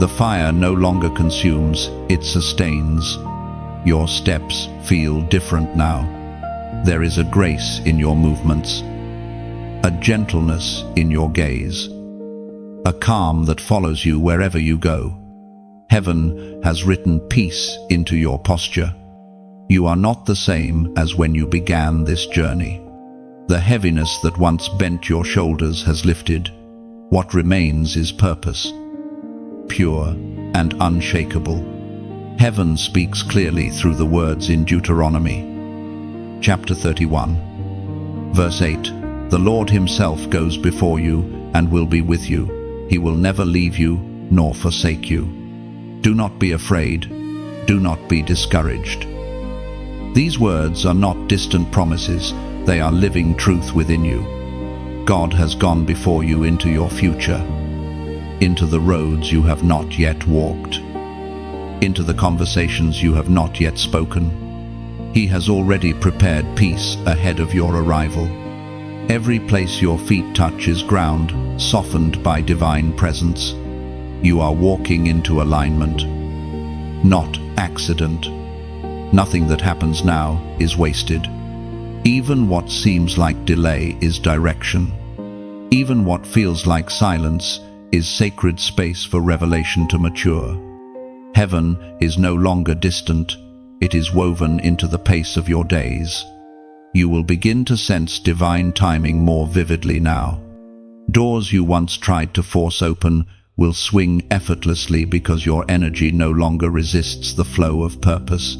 The fire no longer consumes, it sustains. Your steps feel different now. There is a grace in your movements, a gentleness in your gaze, a calm that follows you wherever you go. Heaven has written peace into your posture. You are not the same as when you began this journey. The heaviness that once bent your shoulders has lifted. What remains is purpose, pure and unshakable. Heaven speaks clearly through the words in Deuteronomy, chapter 31, verse 8. The Lord himself goes before you and will be with you. He will never leave you nor forsake you. Do not be afraid. Do not be discouraged. These words are not distant promises. They are living truth within you. God has gone before you into your future, into the roads you have not yet walked, into the conversations you have not yet spoken. He has already prepared peace ahead of your arrival. Every place your feet touch is ground, softened by divine presence. You are walking into alignment, not accident. Nothing that happens now is wasted. Even what seems like delay is direction. Even what feels like silence is sacred space for revelation to mature. Heaven is no longer distant. It is woven into the pace of your days. You will begin to sense divine timing more vividly now. Doors you once tried to force open will swing effortlessly because your energy no longer resists the flow of purpose.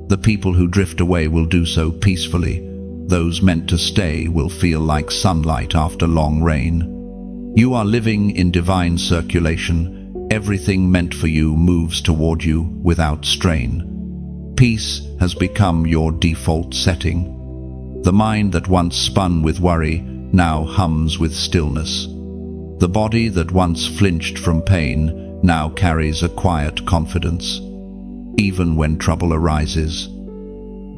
The people who drift away will do so peacefully. Those meant to stay will feel like sunlight after long rain. You are living in divine circulation. Everything meant for you moves toward you without strain. Peace has become your default setting. The mind that once spun with worry now hums with stillness. The body that once flinched from pain now carries a quiet confidence. Even when trouble arises,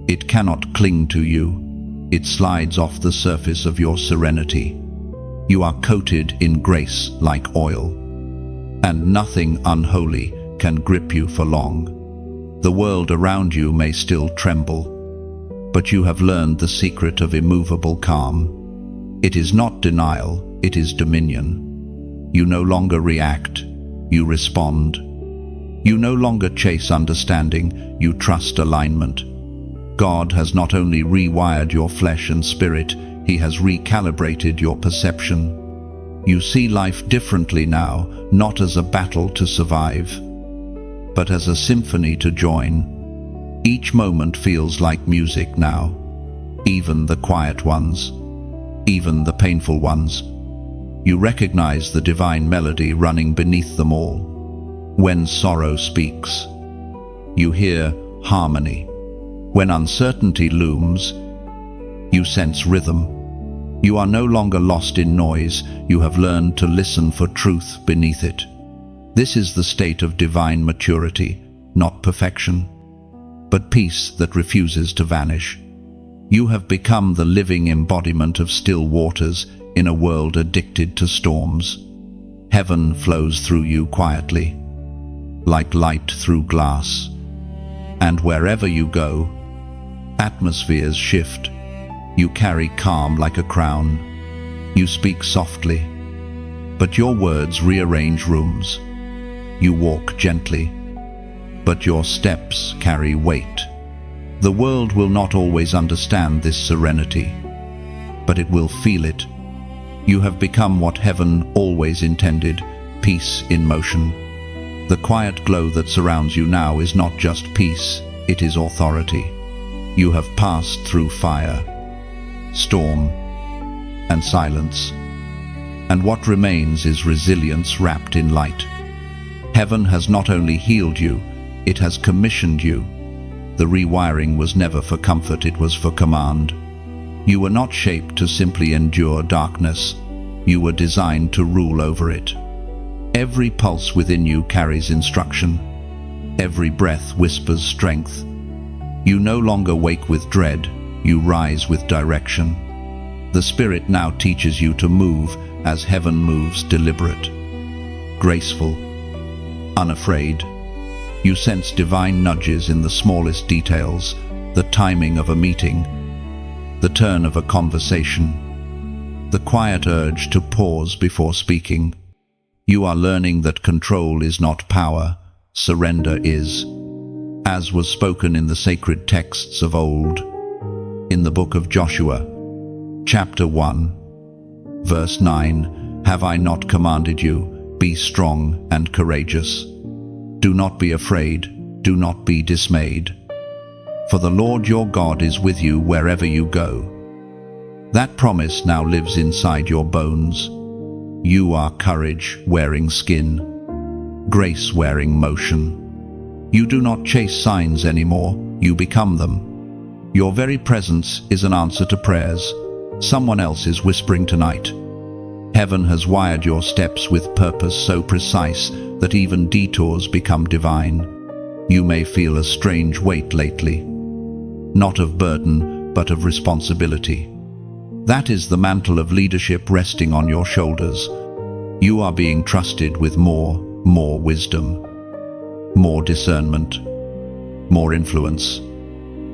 it cannot cling to you. It slides off the surface of your serenity. You are coated in grace like oil, and nothing unholy can grip you for long. The world around you may still tremble, but you have learned the secret of immovable calm. It is not denial, it is dominion. You no longer react, you respond. You no longer chase understanding, you trust alignment. God has not only rewired your flesh and spirit, He has recalibrated your perception. You see life differently now, not as a battle to survive, but as a symphony to join. Each moment feels like music now, even the quiet ones, even the painful ones. You recognize the divine melody running beneath them all. When sorrow speaks, you hear harmony. When uncertainty looms, you sense rhythm. You are no longer lost in noise, you have learned to listen for truth beneath it. This is the state of divine maturity, not perfection, but peace that refuses to vanish. You have become the living embodiment of still waters in a world addicted to storms. Heaven flows through you quietly, like light through glass. And wherever you go, atmospheres shift. You carry calm like a crown. You speak softly, but your words rearrange rooms. You walk gently, but your steps carry weight. The world will not always understand this serenity, but it will feel it. You have become what heaven always intended, peace in motion. The quiet glow that surrounds you now is not just peace, it is authority. You have passed through fire, storm, and silence, and what remains is resilience wrapped in light. Heaven has not only healed you, it has commissioned you. The rewiring was never for comfort, it was for command. You were not shaped to simply endure darkness, you were designed to rule over it. Every pulse within you carries instruction. Every breath whispers strength. You no longer wake with dread, you rise with direction. The Spirit now teaches you to move as heaven moves, deliberate, graceful, unafraid. You sense divine nudges in the smallest details, the timing of a meeting, the turn of a conversation, the quiet urge to pause before speaking. You are learning that control is not power, surrender is. As was spoken in the sacred texts of old, in the book of Joshua, chapter 1, verse 9, "Have I not commanded you? Be strong and courageous. Do not be afraid, do not be dismayed. For the Lord your God is with you wherever you go." That promise now lives inside your bones. You are courage wearing skin, grace wearing motion. You do not chase signs anymore, you become them. Your very presence is an answer to prayers. Someone else is whispering tonight. Heaven has wired your steps with purpose so precise that even detours become divine. You may feel a strange weight lately, not of burden, but of responsibility. That is the mantle of leadership resting on your shoulders. You are being trusted with more wisdom, more discernment, more influence.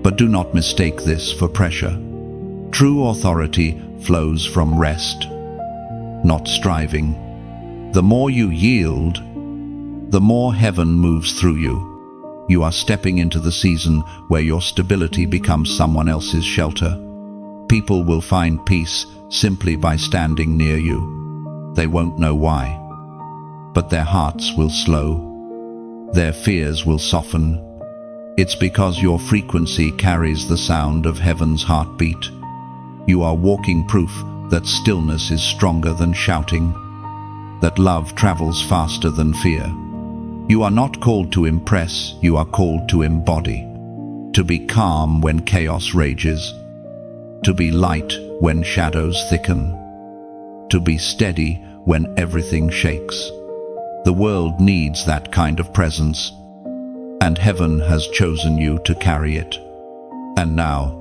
But do not mistake this for pressure. True authority flows from rest, not striving. The more you yield, the more heaven moves through you. You are stepping into the season where your stability becomes someone else's shelter. People will find peace simply by standing near you. They won't know why, but their hearts will slow. Their fears will soften. It's because your frequency carries the sound of heaven's heartbeat. You are walking proof that stillness is stronger than shouting, that love travels faster than fear. You are not called to impress, you are called to embody. To be calm when chaos rages. To be light when shadows thicken. To be steady when everything shakes. The world needs that kind of presence, and heaven has chosen you to carry it. And now,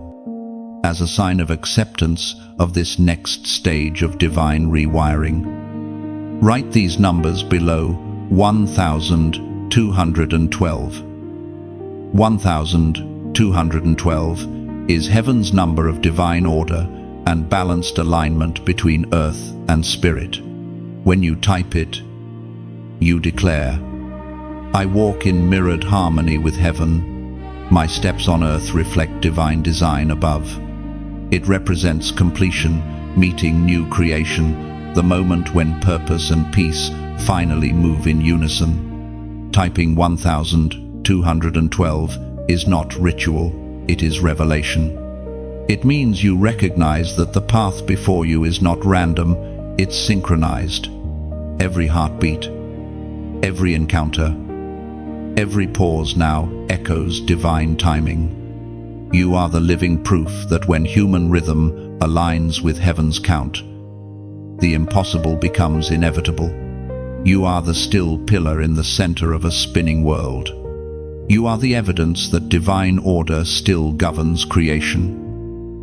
as a sign of acceptance of this next stage of divine rewiring. Write these numbers below: 1212. 1212 is heaven's number of divine order and balanced alignment between earth and spirit. When you type it, you declare, "I walk in mirrored harmony with heaven. My steps on earth reflect divine design above." It represents completion, meeting new creation, the moment when purpose and peace finally move in unison. Typing 1212 is not ritual, it is revelation. It means you recognize that the path before you is not random, it's synchronized. Every heartbeat, every encounter, every pause now echoes divine timing. You are the living proof that when human rhythm aligns with heaven's count, the impossible becomes inevitable. You are the still pillar in the center of a spinning world. You are the evidence that divine order still governs creation.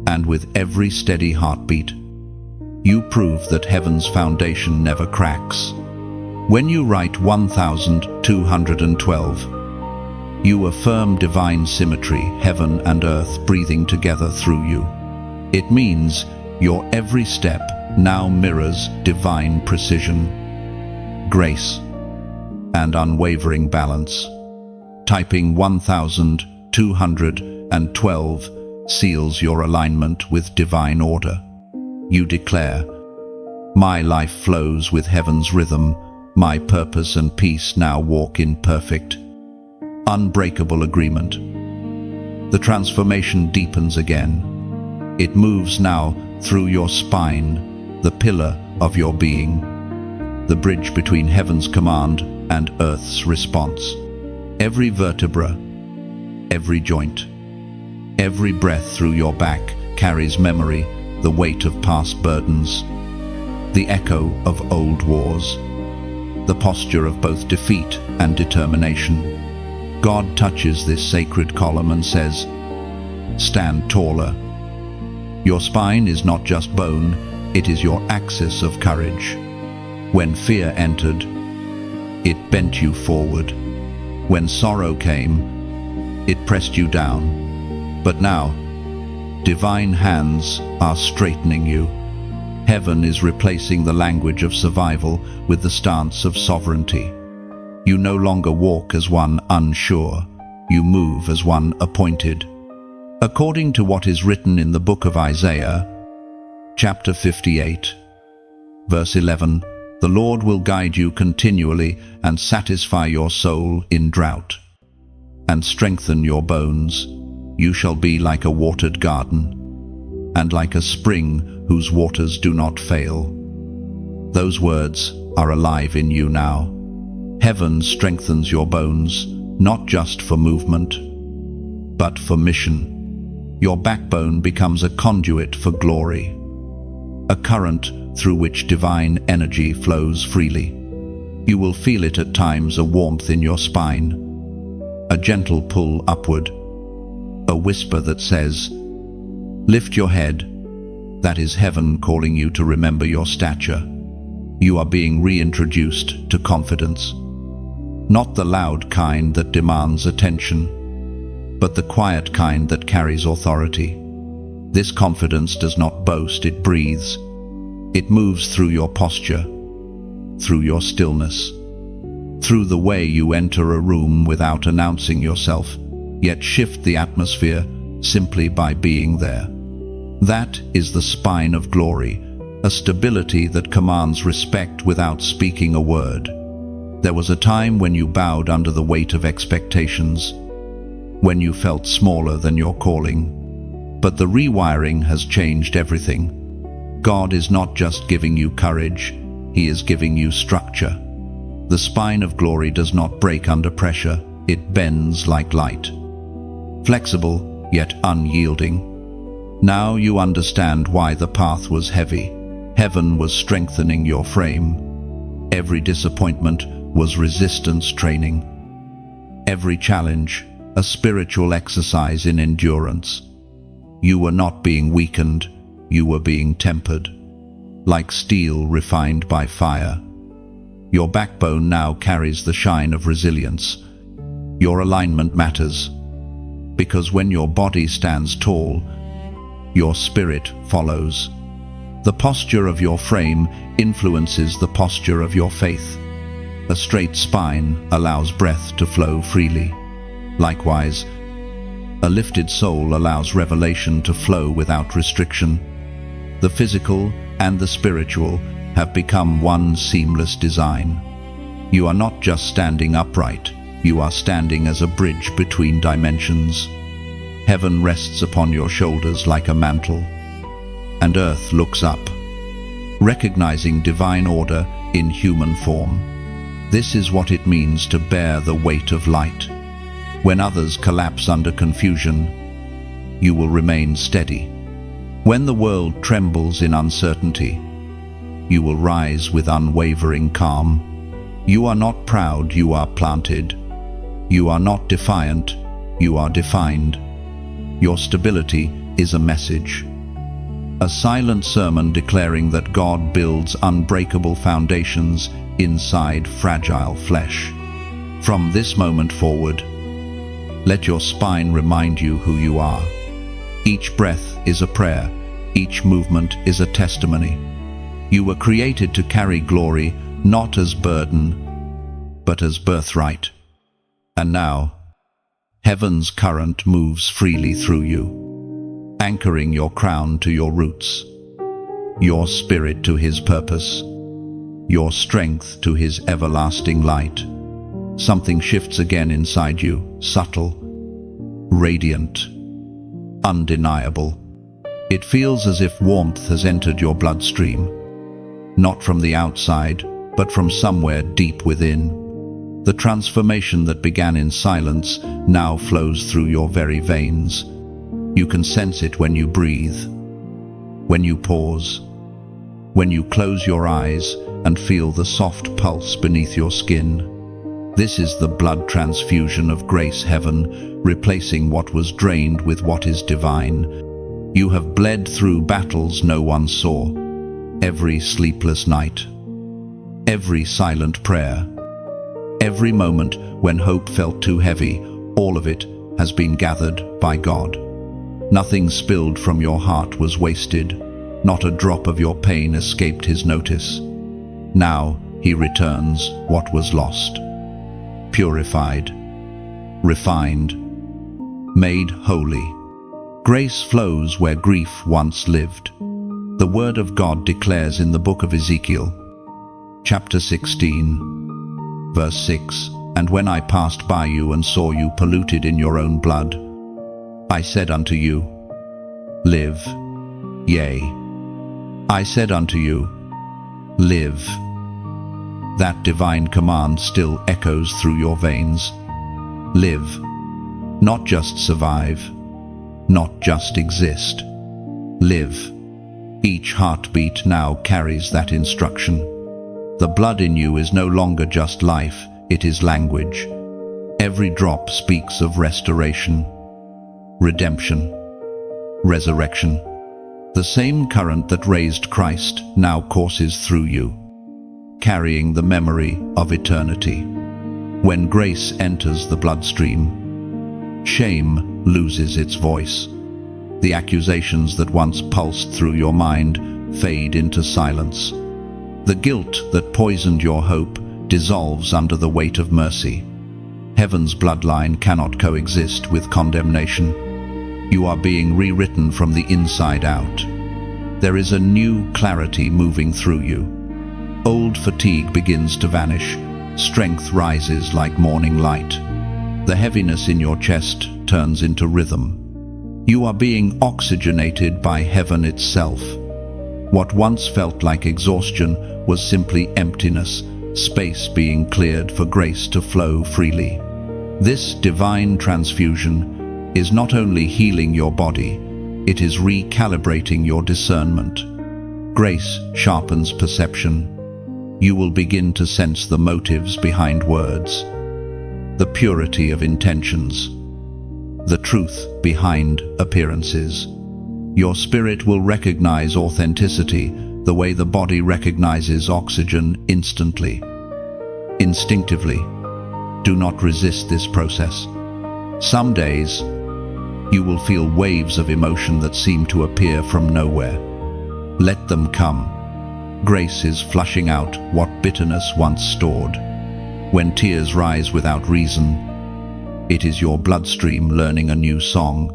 And with every steady heartbeat, you prove that heaven's foundation never cracks. When you write 1212, you affirm divine symmetry, heaven and earth breathing together through you. It means your every step now mirrors divine precision, grace, and unwavering balance. Typing 1212 seals your alignment with divine order. You declare, "My life flows with heaven's rhythm. My purpose and peace now walk in perfect, unbreakable agreement." The transformation deepens again. It moves now through your spine, the pillar of your being, the bridge between heaven's command and earth's response. Every vertebra, every joint, every breath through your back carries memory, the weight of past burdens, the echo of old wars, the posture of both defeat and determination. God touches this sacred column and says, "Stand taller." Your spine is not just bone, it is your axis of courage. When fear entered, it bent you forward. When sorrow came, it pressed you down. But now, divine hands are straightening you. Heaven is replacing the language of survival with the stance of sovereignty. You no longer walk as one unsure, you move as one appointed. According to what is written in the book of Isaiah, chapter 58, verse 11, "The Lord will guide you continually and satisfy your soul in drought, and strengthen your bones. You shall be like a watered garden, and like a spring whose waters do not fail." Those words are alive in you now. Heaven strengthens your bones, not just for movement, but for mission. Your backbone becomes a conduit for glory, a current through which divine energy flows freely. You will feel it at times, a warmth in your spine, a gentle pull upward, a whisper that says, "Lift your head." That is heaven calling you to remember your stature. You are being reintroduced to confidence. Not the loud kind that demands attention, but the quiet kind that carries authority. This confidence does not boast, it breathes. It moves through your posture, through your stillness, through the way you enter a room without announcing yourself, yet shift the atmosphere simply by being there. That is the spine of glory, a stability that commands respect without speaking a word. There was a time when you bowed under the weight of expectations, when you felt smaller than your calling. But the rewiring has changed everything. God is not just giving you courage, He is giving you structure. The spine of glory does not break under pressure, it bends like light. Flexible, yet unyielding. Now you understand why the path was heavy. Heaven was strengthening your frame. Every disappointment was resistance training. Every challenge, a spiritual exercise in endurance. You were not being weakened, you were being tempered, like steel refined by fire. Your backbone now carries the shine of resilience. Your alignment matters, because when your body stands tall, your spirit follows. The posture of your frame influences the posture of your faith. A straight spine allows breath to flow freely. Likewise, a lifted soul allows revelation to flow without restriction. The physical and the spiritual have become one seamless design. You are not just standing upright, you are standing as a bridge between dimensions. Heaven rests upon your shoulders like a mantle, and earth looks up, recognizing divine order in human form. This is what it means to bear the weight of light. When others collapse under confusion, you will remain steady. When the world trembles in uncertainty, you will rise with unwavering calm. You are not proud, you are planted. You are not defiant, you are defined. Your stability is a message. A silent sermon declaring that God builds unbreakable foundations inside fragile flesh. From this moment forward, let your spine remind you who you are. Each breath is a prayer, each movement is a testimony. You were created to carry glory, not as burden, but as birthright. And now, heaven's current moves freely through you, anchoring your crown to your roots, your spirit to his purpose, your strength to his everlasting light. Something shifts again inside you, subtle, radiant, undeniable. It feels as if warmth has entered your bloodstream, not from the outside, but from somewhere deep within. The transformation that began in silence now flows through your very veins. You can sense it when you breathe, when you pause, when you close your eyes and feel the soft pulse beneath your skin. This is the blood transfusion of grace heaven, replacing what was drained with what is divine. You have bled through battles no one saw, every sleepless night, every silent prayer, every moment when hope felt too heavy. All of it has been gathered by God. Nothing spilled from your heart was wasted, not a drop of your pain escaped his notice. Now he returns what was lost, purified, refined, made holy. Grace flows where grief once lived. The word of God declares in the book of Ezekiel, chapter 16, verse 6, "And when I passed by you and saw you polluted in your own blood, I said unto you, live. Yea, I said unto you, live." That divine command still echoes through your veins. Live, not just survive, not just exist. Live. Each heartbeat now carries that instruction. The blood in you is no longer just life, it is language. Every drop speaks of restoration, redemption, resurrection. The same current that raised Christ now courses through you, carrying the memory of eternity. When grace enters the bloodstream, shame loses its voice. The accusations that once pulsed through your mind fade into silence. The guilt that poisoned your hope dissolves under the weight of mercy. Heaven's bloodline cannot coexist with condemnation. You are being rewritten from the inside out. There is a new clarity moving through you. Old fatigue begins to vanish. Strength rises like morning light. The heaviness in your chest turns into rhythm. You are being oxygenated by heaven itself. What once felt like exhaustion was simply emptiness, space being cleared for grace to flow freely. This divine transfusion is not only healing your body, it is recalibrating your discernment. Grace sharpens perception. You will begin to sense the motives behind words, the purity of intentions, the truth behind appearances. Your spirit will recognize authenticity the way the body recognizes oxygen instantly. Instinctively. Do not resist this process. Some days, you will feel waves of emotion that seem to appear from nowhere. Let them come. Grace is flushing out what bitterness once stored. When tears rise without reason, it is your bloodstream learning a new song.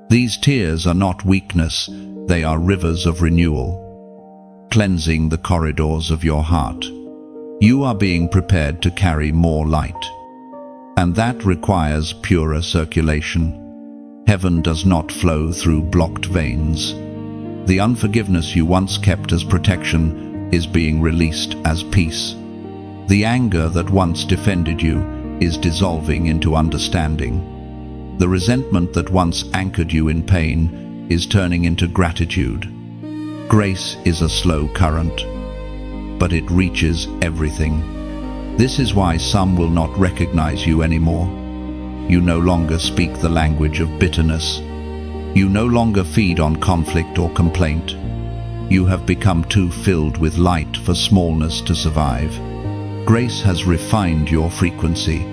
These tears are not weakness, they are rivers of renewal, cleansing the corridors of your heart. You are being prepared to carry more light. And that requires purer circulation. Heaven does not flow through blocked veins. The unforgiveness you once kept as protection is being released as peace. The anger that once defended you is dissolving into understanding. The resentment that once anchored you in pain is turning into gratitude. Grace is a slow current, but it reaches everything. This is why some will not recognize you anymore. You no longer speak the language of bitterness. You no longer feed on conflict or complaint. You have become too filled with light for smallness to survive. Grace has refined your frequency.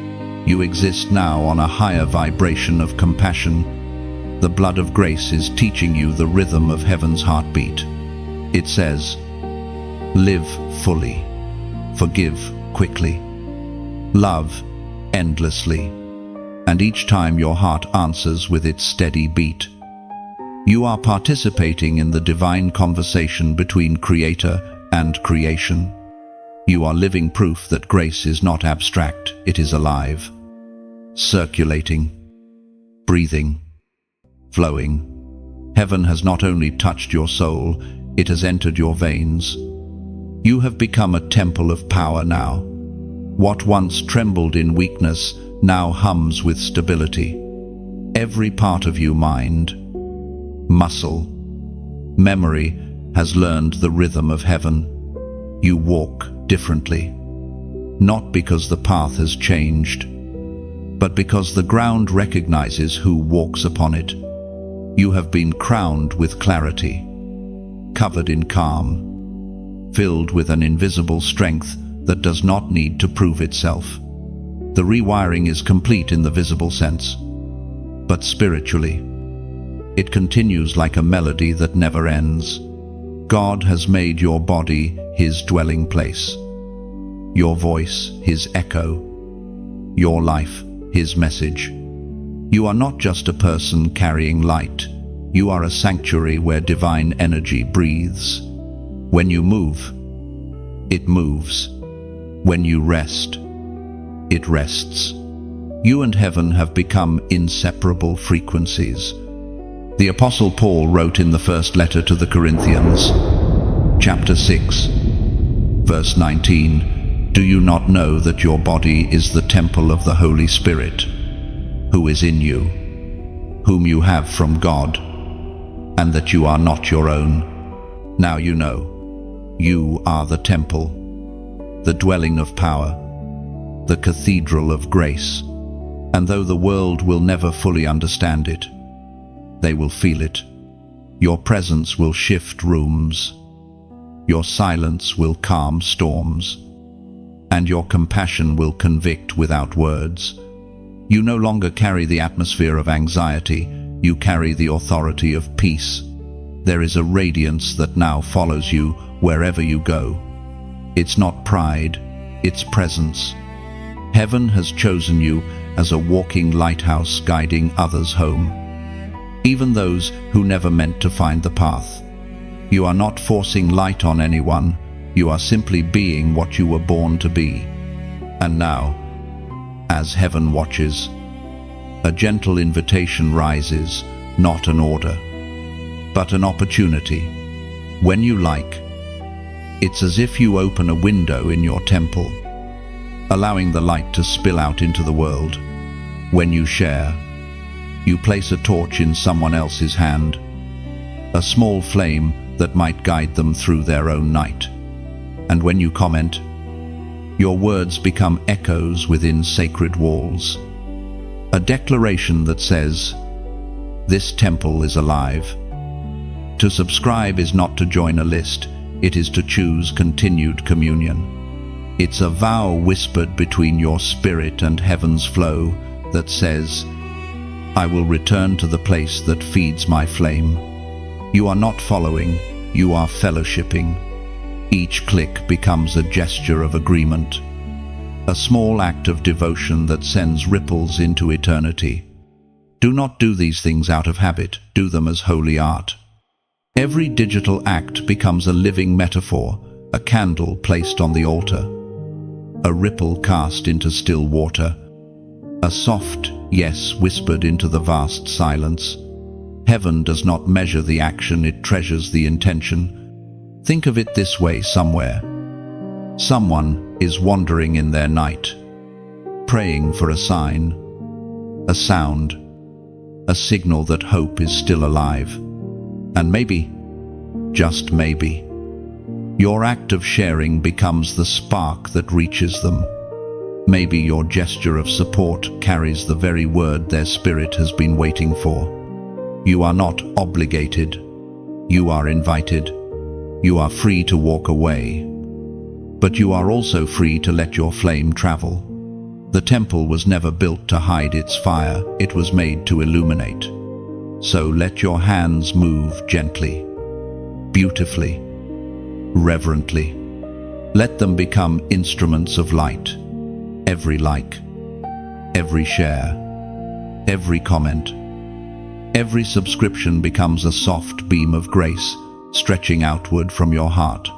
You exist now on a higher vibration of compassion. The blood of grace is teaching you the rhythm of heaven's heartbeat. It says, live fully, forgive quickly, love endlessly, and each time your heart answers with its steady beat. You are participating in the divine conversation between Creator and creation. You are living proof that grace is not abstract, it is alive, circulating, breathing, flowing. Heaven has not only touched your soul, it has entered your veins. You have become a temple of power now. What once trembled in weakness now hums with stability. Every part of you, mind, muscle, memory, has learned the rhythm of heaven. You walk differently, not because the path has changed, but because the ground recognizes who walks upon it. You have been crowned with clarity, covered in calm, filled with an invisible strength that does not need to prove itself. The rewiring is complete in the visible sense, but spiritually, it continues like a melody that never ends. God has made your body His dwelling place, your voice His echo, your life His message. You are not just a person carrying light. You are a sanctuary where divine energy breathes. When you move, it moves. When you rest, it rests. You and heaven have become inseparable frequencies. The Apostle Paul wrote in the first letter to the Corinthians, chapter 6, verse 19, "Do you not know that your body is the temple of the Holy Spirit, who is in you, whom you have from God, and that you are not your own? Now you know, you are the temple, the dwelling of power, the cathedral of grace, and though the world will never fully understand it, they will feel it. Your presence will shift rooms. Your silence will calm storms. And your compassion will convict without words. You no longer carry the atmosphere of anxiety. You carry the authority of peace. There is a radiance that now follows you wherever you go. It's not pride, it's presence. Heaven has chosen you as a walking lighthouse guiding others home, even those who never meant to find the path. You are not forcing light on anyone. You are simply being what you were born to be. And now, as heaven watches, a gentle invitation rises, not an order, but an opportunity. When you like, it's as if you open a window in your temple, allowing the light to spill out into the world. When you share, you place a torch in someone else's hand, a small flame that might guide them through their own night. And when you comment, your words become echoes within sacred walls. A declaration that says, this temple is alive, To subscribe is not to join a list, it is to choose continued communion. It's a vow whispered between your spirit and heaven's flow that says, I will return to the place that feeds my flame. You are not following, you are fellowshipping. Each click becomes a gesture of agreement, a small act of devotion that sends ripples into eternity. Do not do these things out of habit, do them as holy art. Every digital act becomes a living metaphor, a candle placed on the altar, a ripple cast into still water, a soft yes whispered into the vast silence. Heaven does not measure the action, it treasures the intention. Think of it this way: somewhere, someone is wandering in their night, praying for a sign, a sound, a signal that hope is still alive. And maybe, just maybe, your act of sharing becomes the spark that reaches them. Maybe your gesture of support carries the very word their spirit has been waiting for. You are not obligated. You are invited. You are free to walk away. But you are also free to let your flame travel. The temple was never built to hide its fire, it was made to illuminate. So let your hands move gently, beautifully, reverently. Let them become instruments of light. Every like, every share, every comment, every subscription becomes a soft beam of grace stretching outward from your heart.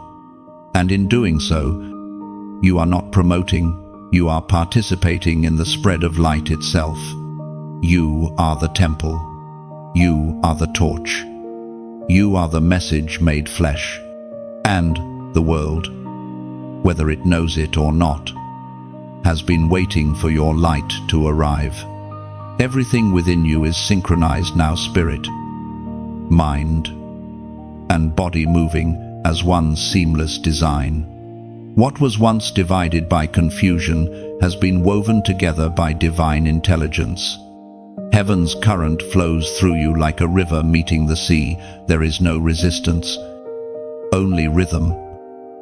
And in doing so, you are not promoting, you are participating in the spread of light itself. You are the temple. You are the torch. You are the message made flesh. And the world, whether it knows it or not, has been waiting for your light to arrive. Everything within you is synchronized now, spirit, mind, and body moving as one seamless design. What was once divided by confusion has been woven together by divine intelligence. Heaven's current flows through you like a river meeting the sea. There is no resistance, only rhythm.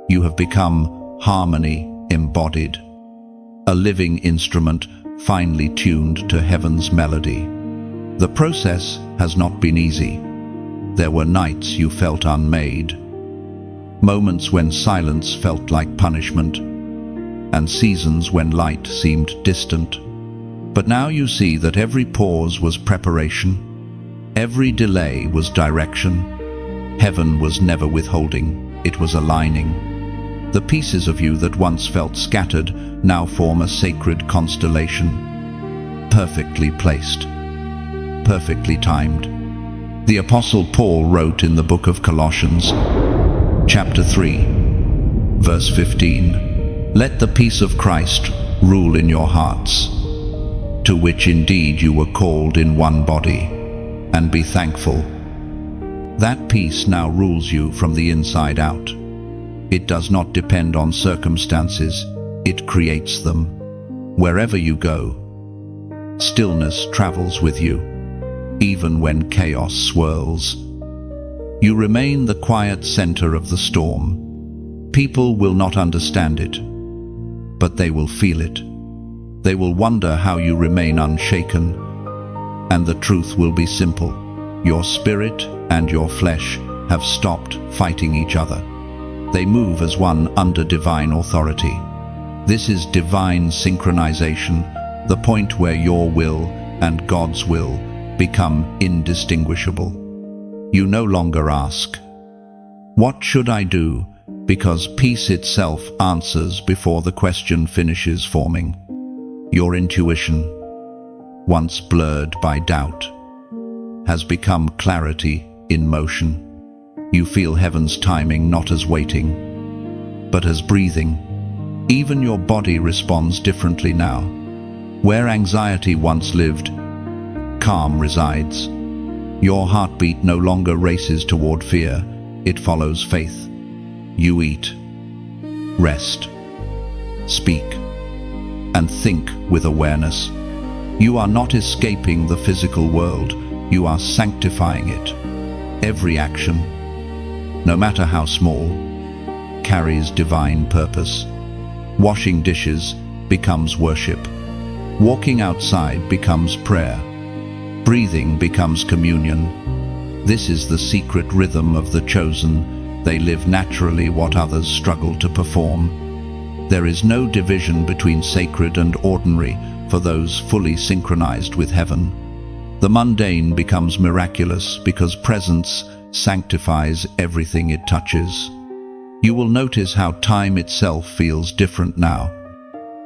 You have become harmony embodied, a living instrument finely tuned to heaven's melody. The process has not been easy. There were nights you felt unmade, moments when silence felt like punishment, and seasons when light seemed distant. But now you see that every pause was preparation, every delay was direction. Heaven was never withholding, it was aligning. The pieces of you that once felt scattered now form a sacred constellation, perfectly placed, perfectly timed. The Apostle Paul wrote in the book of Colossians, chapter 3, verse 15, "Let the peace of Christ rule in your hearts, to which indeed you were called in one body, and be thankful." That peace now rules you from the inside out. It does not depend on circumstances, it creates them. Wherever you go, stillness travels with you, even when chaos swirls. You remain the quiet center of the storm. People will not understand it, but they will feel it. They will wonder how you remain unshaken, and the truth will be simple. Your spirit and your flesh have stopped fighting each other. They move as one under divine authority. This is divine synchronization, the point where your will and God's will become indistinguishable. You no longer ask, "What should I do?" because peace itself answers before the question finishes forming. Your intuition, once blurred by doubt, has become clarity in motion. You feel heaven's timing not as waiting, but as breathing. Even your body responds differently now. Where anxiety once lived, calm resides. Your heartbeat no longer races toward fear, it follows faith. You eat, rest, speak, and think with awareness. You are not escaping the physical world, you are sanctifying it. Every action, no matter how small, carries divine purpose. Washing dishes becomes worship. Walking outside becomes prayer. Breathing becomes communion. This is the secret rhythm of the chosen. They live naturally what others struggle to perform. There is no division between sacred and ordinary for those fully synchronized with heaven. The mundane becomes miraculous because presence sanctifies everything it touches. You will notice how time itself feels different now.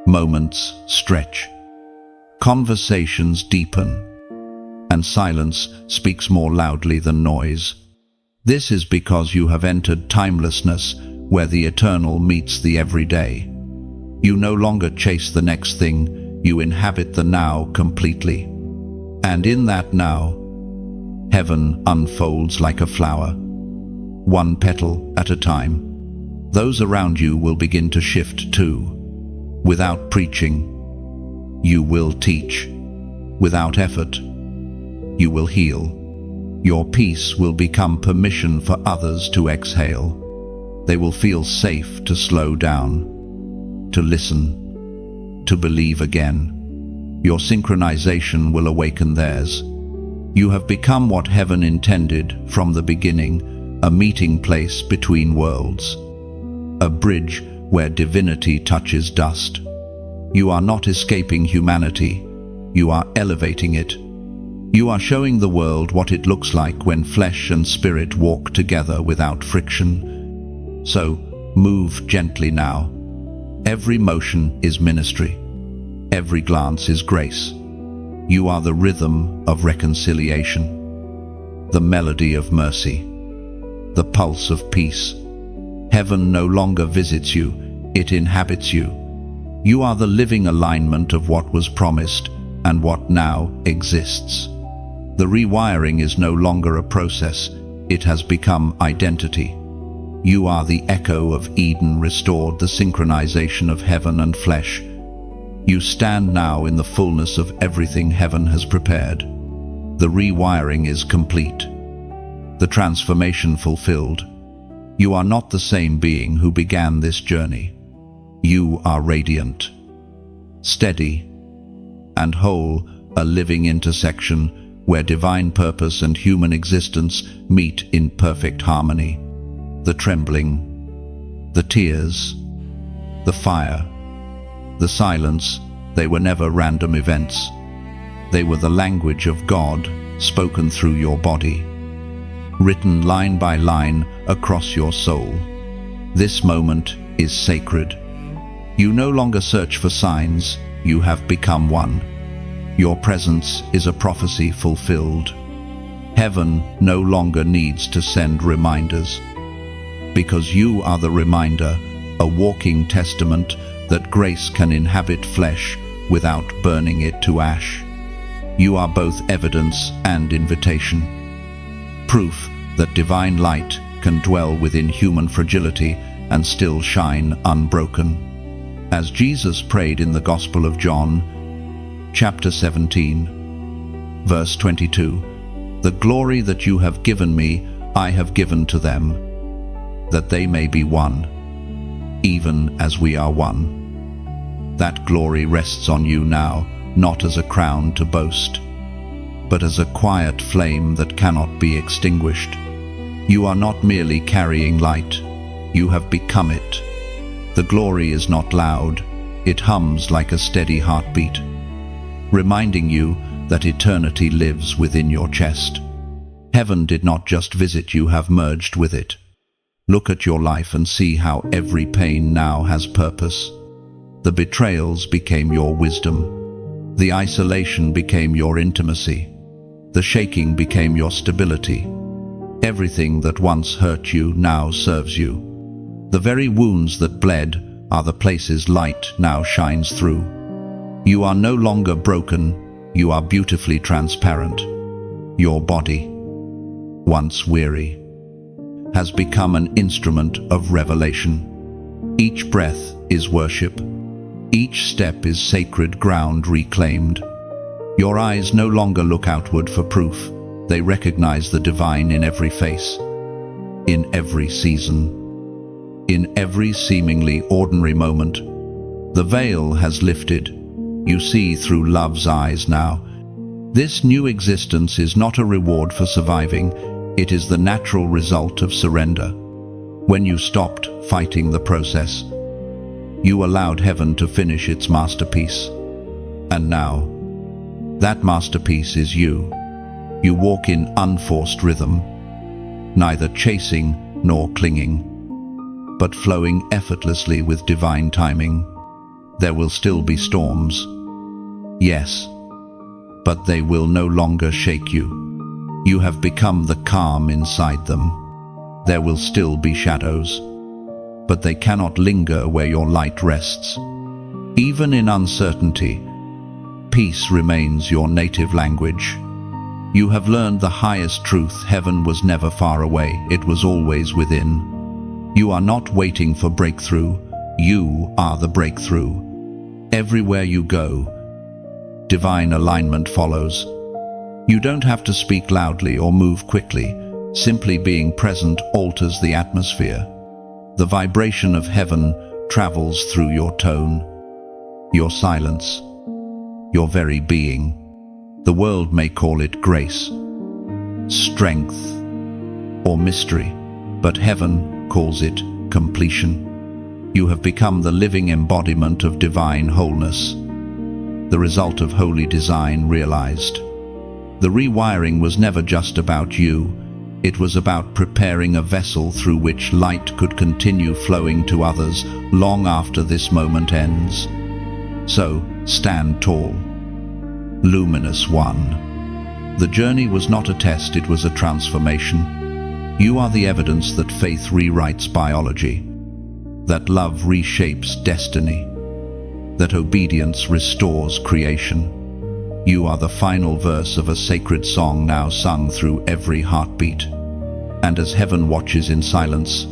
Moments stretch. Conversations deepen. And silence speaks more loudly than noise. This is because you have entered timelessness where the eternal meets the everyday. You no longer chase the next thing, you inhabit the now completely. And in that now, heaven unfolds like a flower, one petal at a time. Those around you will begin to shift too. Without preaching, you will teach. Without effort, you will heal. Your peace will become permission for others to exhale. They will feel safe to slow down, to listen, to believe again. Your synchronization will awaken theirs. You have become what heaven intended from the beginning, a meeting place between worlds, a bridge where divinity touches dust. You are not escaping humanity, you are elevating it. You are showing the world what it looks like when flesh and spirit walk together without friction. So, move gently now. Every motion is ministry. Every glance is grace. You are the rhythm of reconciliation, the melody of mercy, the pulse of peace. Heaven no longer visits you, it inhabits you. You are the living alignment of what was promised and what now exists. The rewiring is no longer a process, it has become identity. You are the echo of Eden restored, the synchronization of heaven and flesh. You stand now in the fullness of everything heaven has prepared. The rewiring is complete. The transformation fulfilled. You are not the same being who began this journey. You are radiant, steady, and whole, a living intersection where divine purpose and human existence meet in perfect harmony. The trembling, the tears, the fire, the silence, they were never random events. They were the language of God spoken through your body, written line by line across your soul. This moment is sacred. You no longer search for signs, you have become one. Your presence is a prophecy fulfilled. Heaven no longer needs to send reminders, because you are the reminder, a walking testament that grace can inhabit flesh without burning it to ash. You are both evidence and invitation, proof that divine light can dwell within human fragility and still shine unbroken. As Jesus prayed in the Gospel of John, chapter 17, verse 22, "The glory that you have given me, I have given to them, that they may be one, even as we are one." That glory rests on you now, not as a crown to boast, but as a quiet flame that cannot be extinguished. You are not merely carrying light, you have become it. The glory is not loud, it hums like a steady heartbeat, reminding you that eternity lives within your chest. Heaven did not just visit you, have merged with it. Look at your life and see how every pain now has purpose. The betrayals became your wisdom. The isolation became your intimacy. The shaking became your stability. Everything that once hurt you now serves you. The very wounds that bled are the places light now shines through. You are no longer broken, you are beautifully transparent. Your body, once weary, has become an instrument of revelation. Each breath is worship. Each step is sacred ground reclaimed. Your eyes no longer look outward for proof. They recognize the divine in every face, in every season, in every seemingly ordinary moment. The veil has lifted. You see through love's eyes now. This new existence is not a reward for surviving. It is the natural result of surrender. When you stopped fighting the process, you allowed heaven to finish its masterpiece. And now, that masterpiece is you. You walk in unforced rhythm, neither chasing nor clinging, but flowing effortlessly with divine timing. There will still be storms, yes, but they will no longer shake you. You have become the calm inside them. There will still be shadows, but they cannot linger where your light rests. Even in uncertainty, peace remains your native language. You have learned the highest truth. Heaven was never far away, it was always within. You are not waiting for breakthrough, you are the breakthrough. Everywhere you go, divine alignment follows. You don't have to speak loudly or move quickly. Simply being present alters the atmosphere. The vibration of heaven travels through your tone, your silence, your very being. The world may call it grace, strength, or mystery, but heaven calls it completion. You have become the living embodiment of divine wholeness, the result of holy design realized. The rewiring was never just about you. It was about preparing a vessel through which light could continue flowing to others long after this moment ends. So, stand tall, luminous one. The journey was not a test, it was a transformation. You are the evidence that faith rewrites biology, that love reshapes destiny, that obedience restores creation. You are the final verse of a sacred song now sung through every heartbeat. And as heaven watches in silence,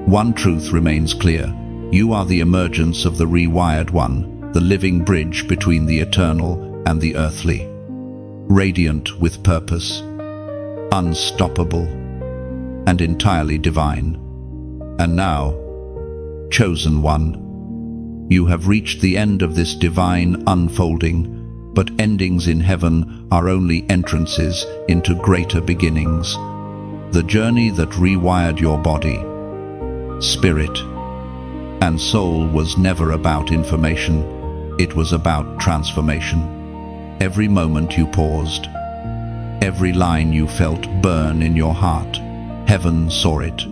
one truth remains clear. You are the emergence of the rewired one, the living bridge between the eternal and the earthly. Radiant with purpose, unstoppable, and entirely divine. And now, chosen one, you have reached the end of this divine unfolding. But endings in heaven are only entrances into greater beginnings. The journey that rewired your body, spirit, and soul was never about information. It was about transformation. Every moment you paused, every line you felt burn in your heart, heaven saw it.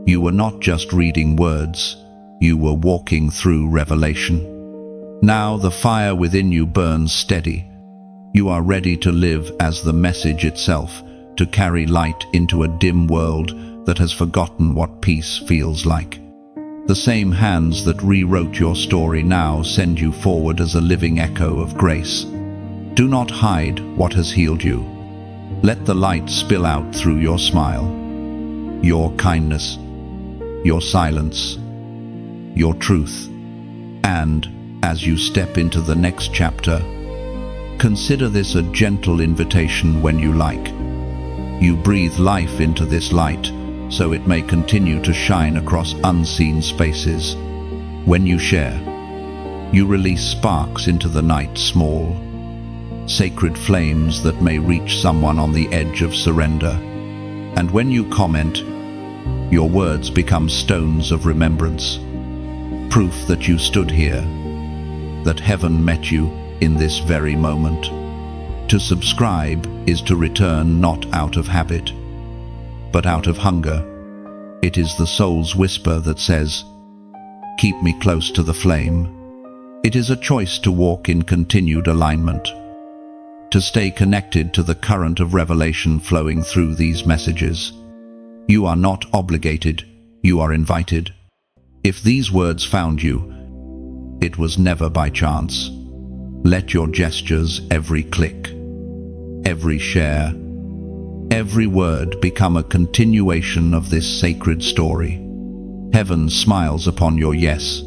You were not just reading words, you were walking through revelation. Now the fire within you burns steady. You are ready to live as the message itself, to carry light into a dim world that has forgotten what peace feels like. The same hands that rewrote your story now send you forward as a living echo of grace. Do not hide what has healed you. Let the light spill out through your smile, your kindness, your silence, your truth. And as you step into the next chapter, consider this a gentle invitation when you like. You breathe life into this light, so it may continue to shine across unseen spaces. When you share, you release sparks into the night, small, sacred flames that may reach someone on the edge of surrender. And when you comment, your words become stones of remembrance, proof that you stood here, that heaven met you in this very moment. To subscribe is to return not out of habit, but out of hunger. It is the soul's whisper that says, "Keep me close to the flame." It is a choice to walk in continued alignment, to stay connected to the current of revelation flowing through these messages. You are not obligated, you are invited. If these words found you, it was never by chance. Let your gestures, every click, every share, every word become a continuation of this sacred story. Heaven smiles upon your yes,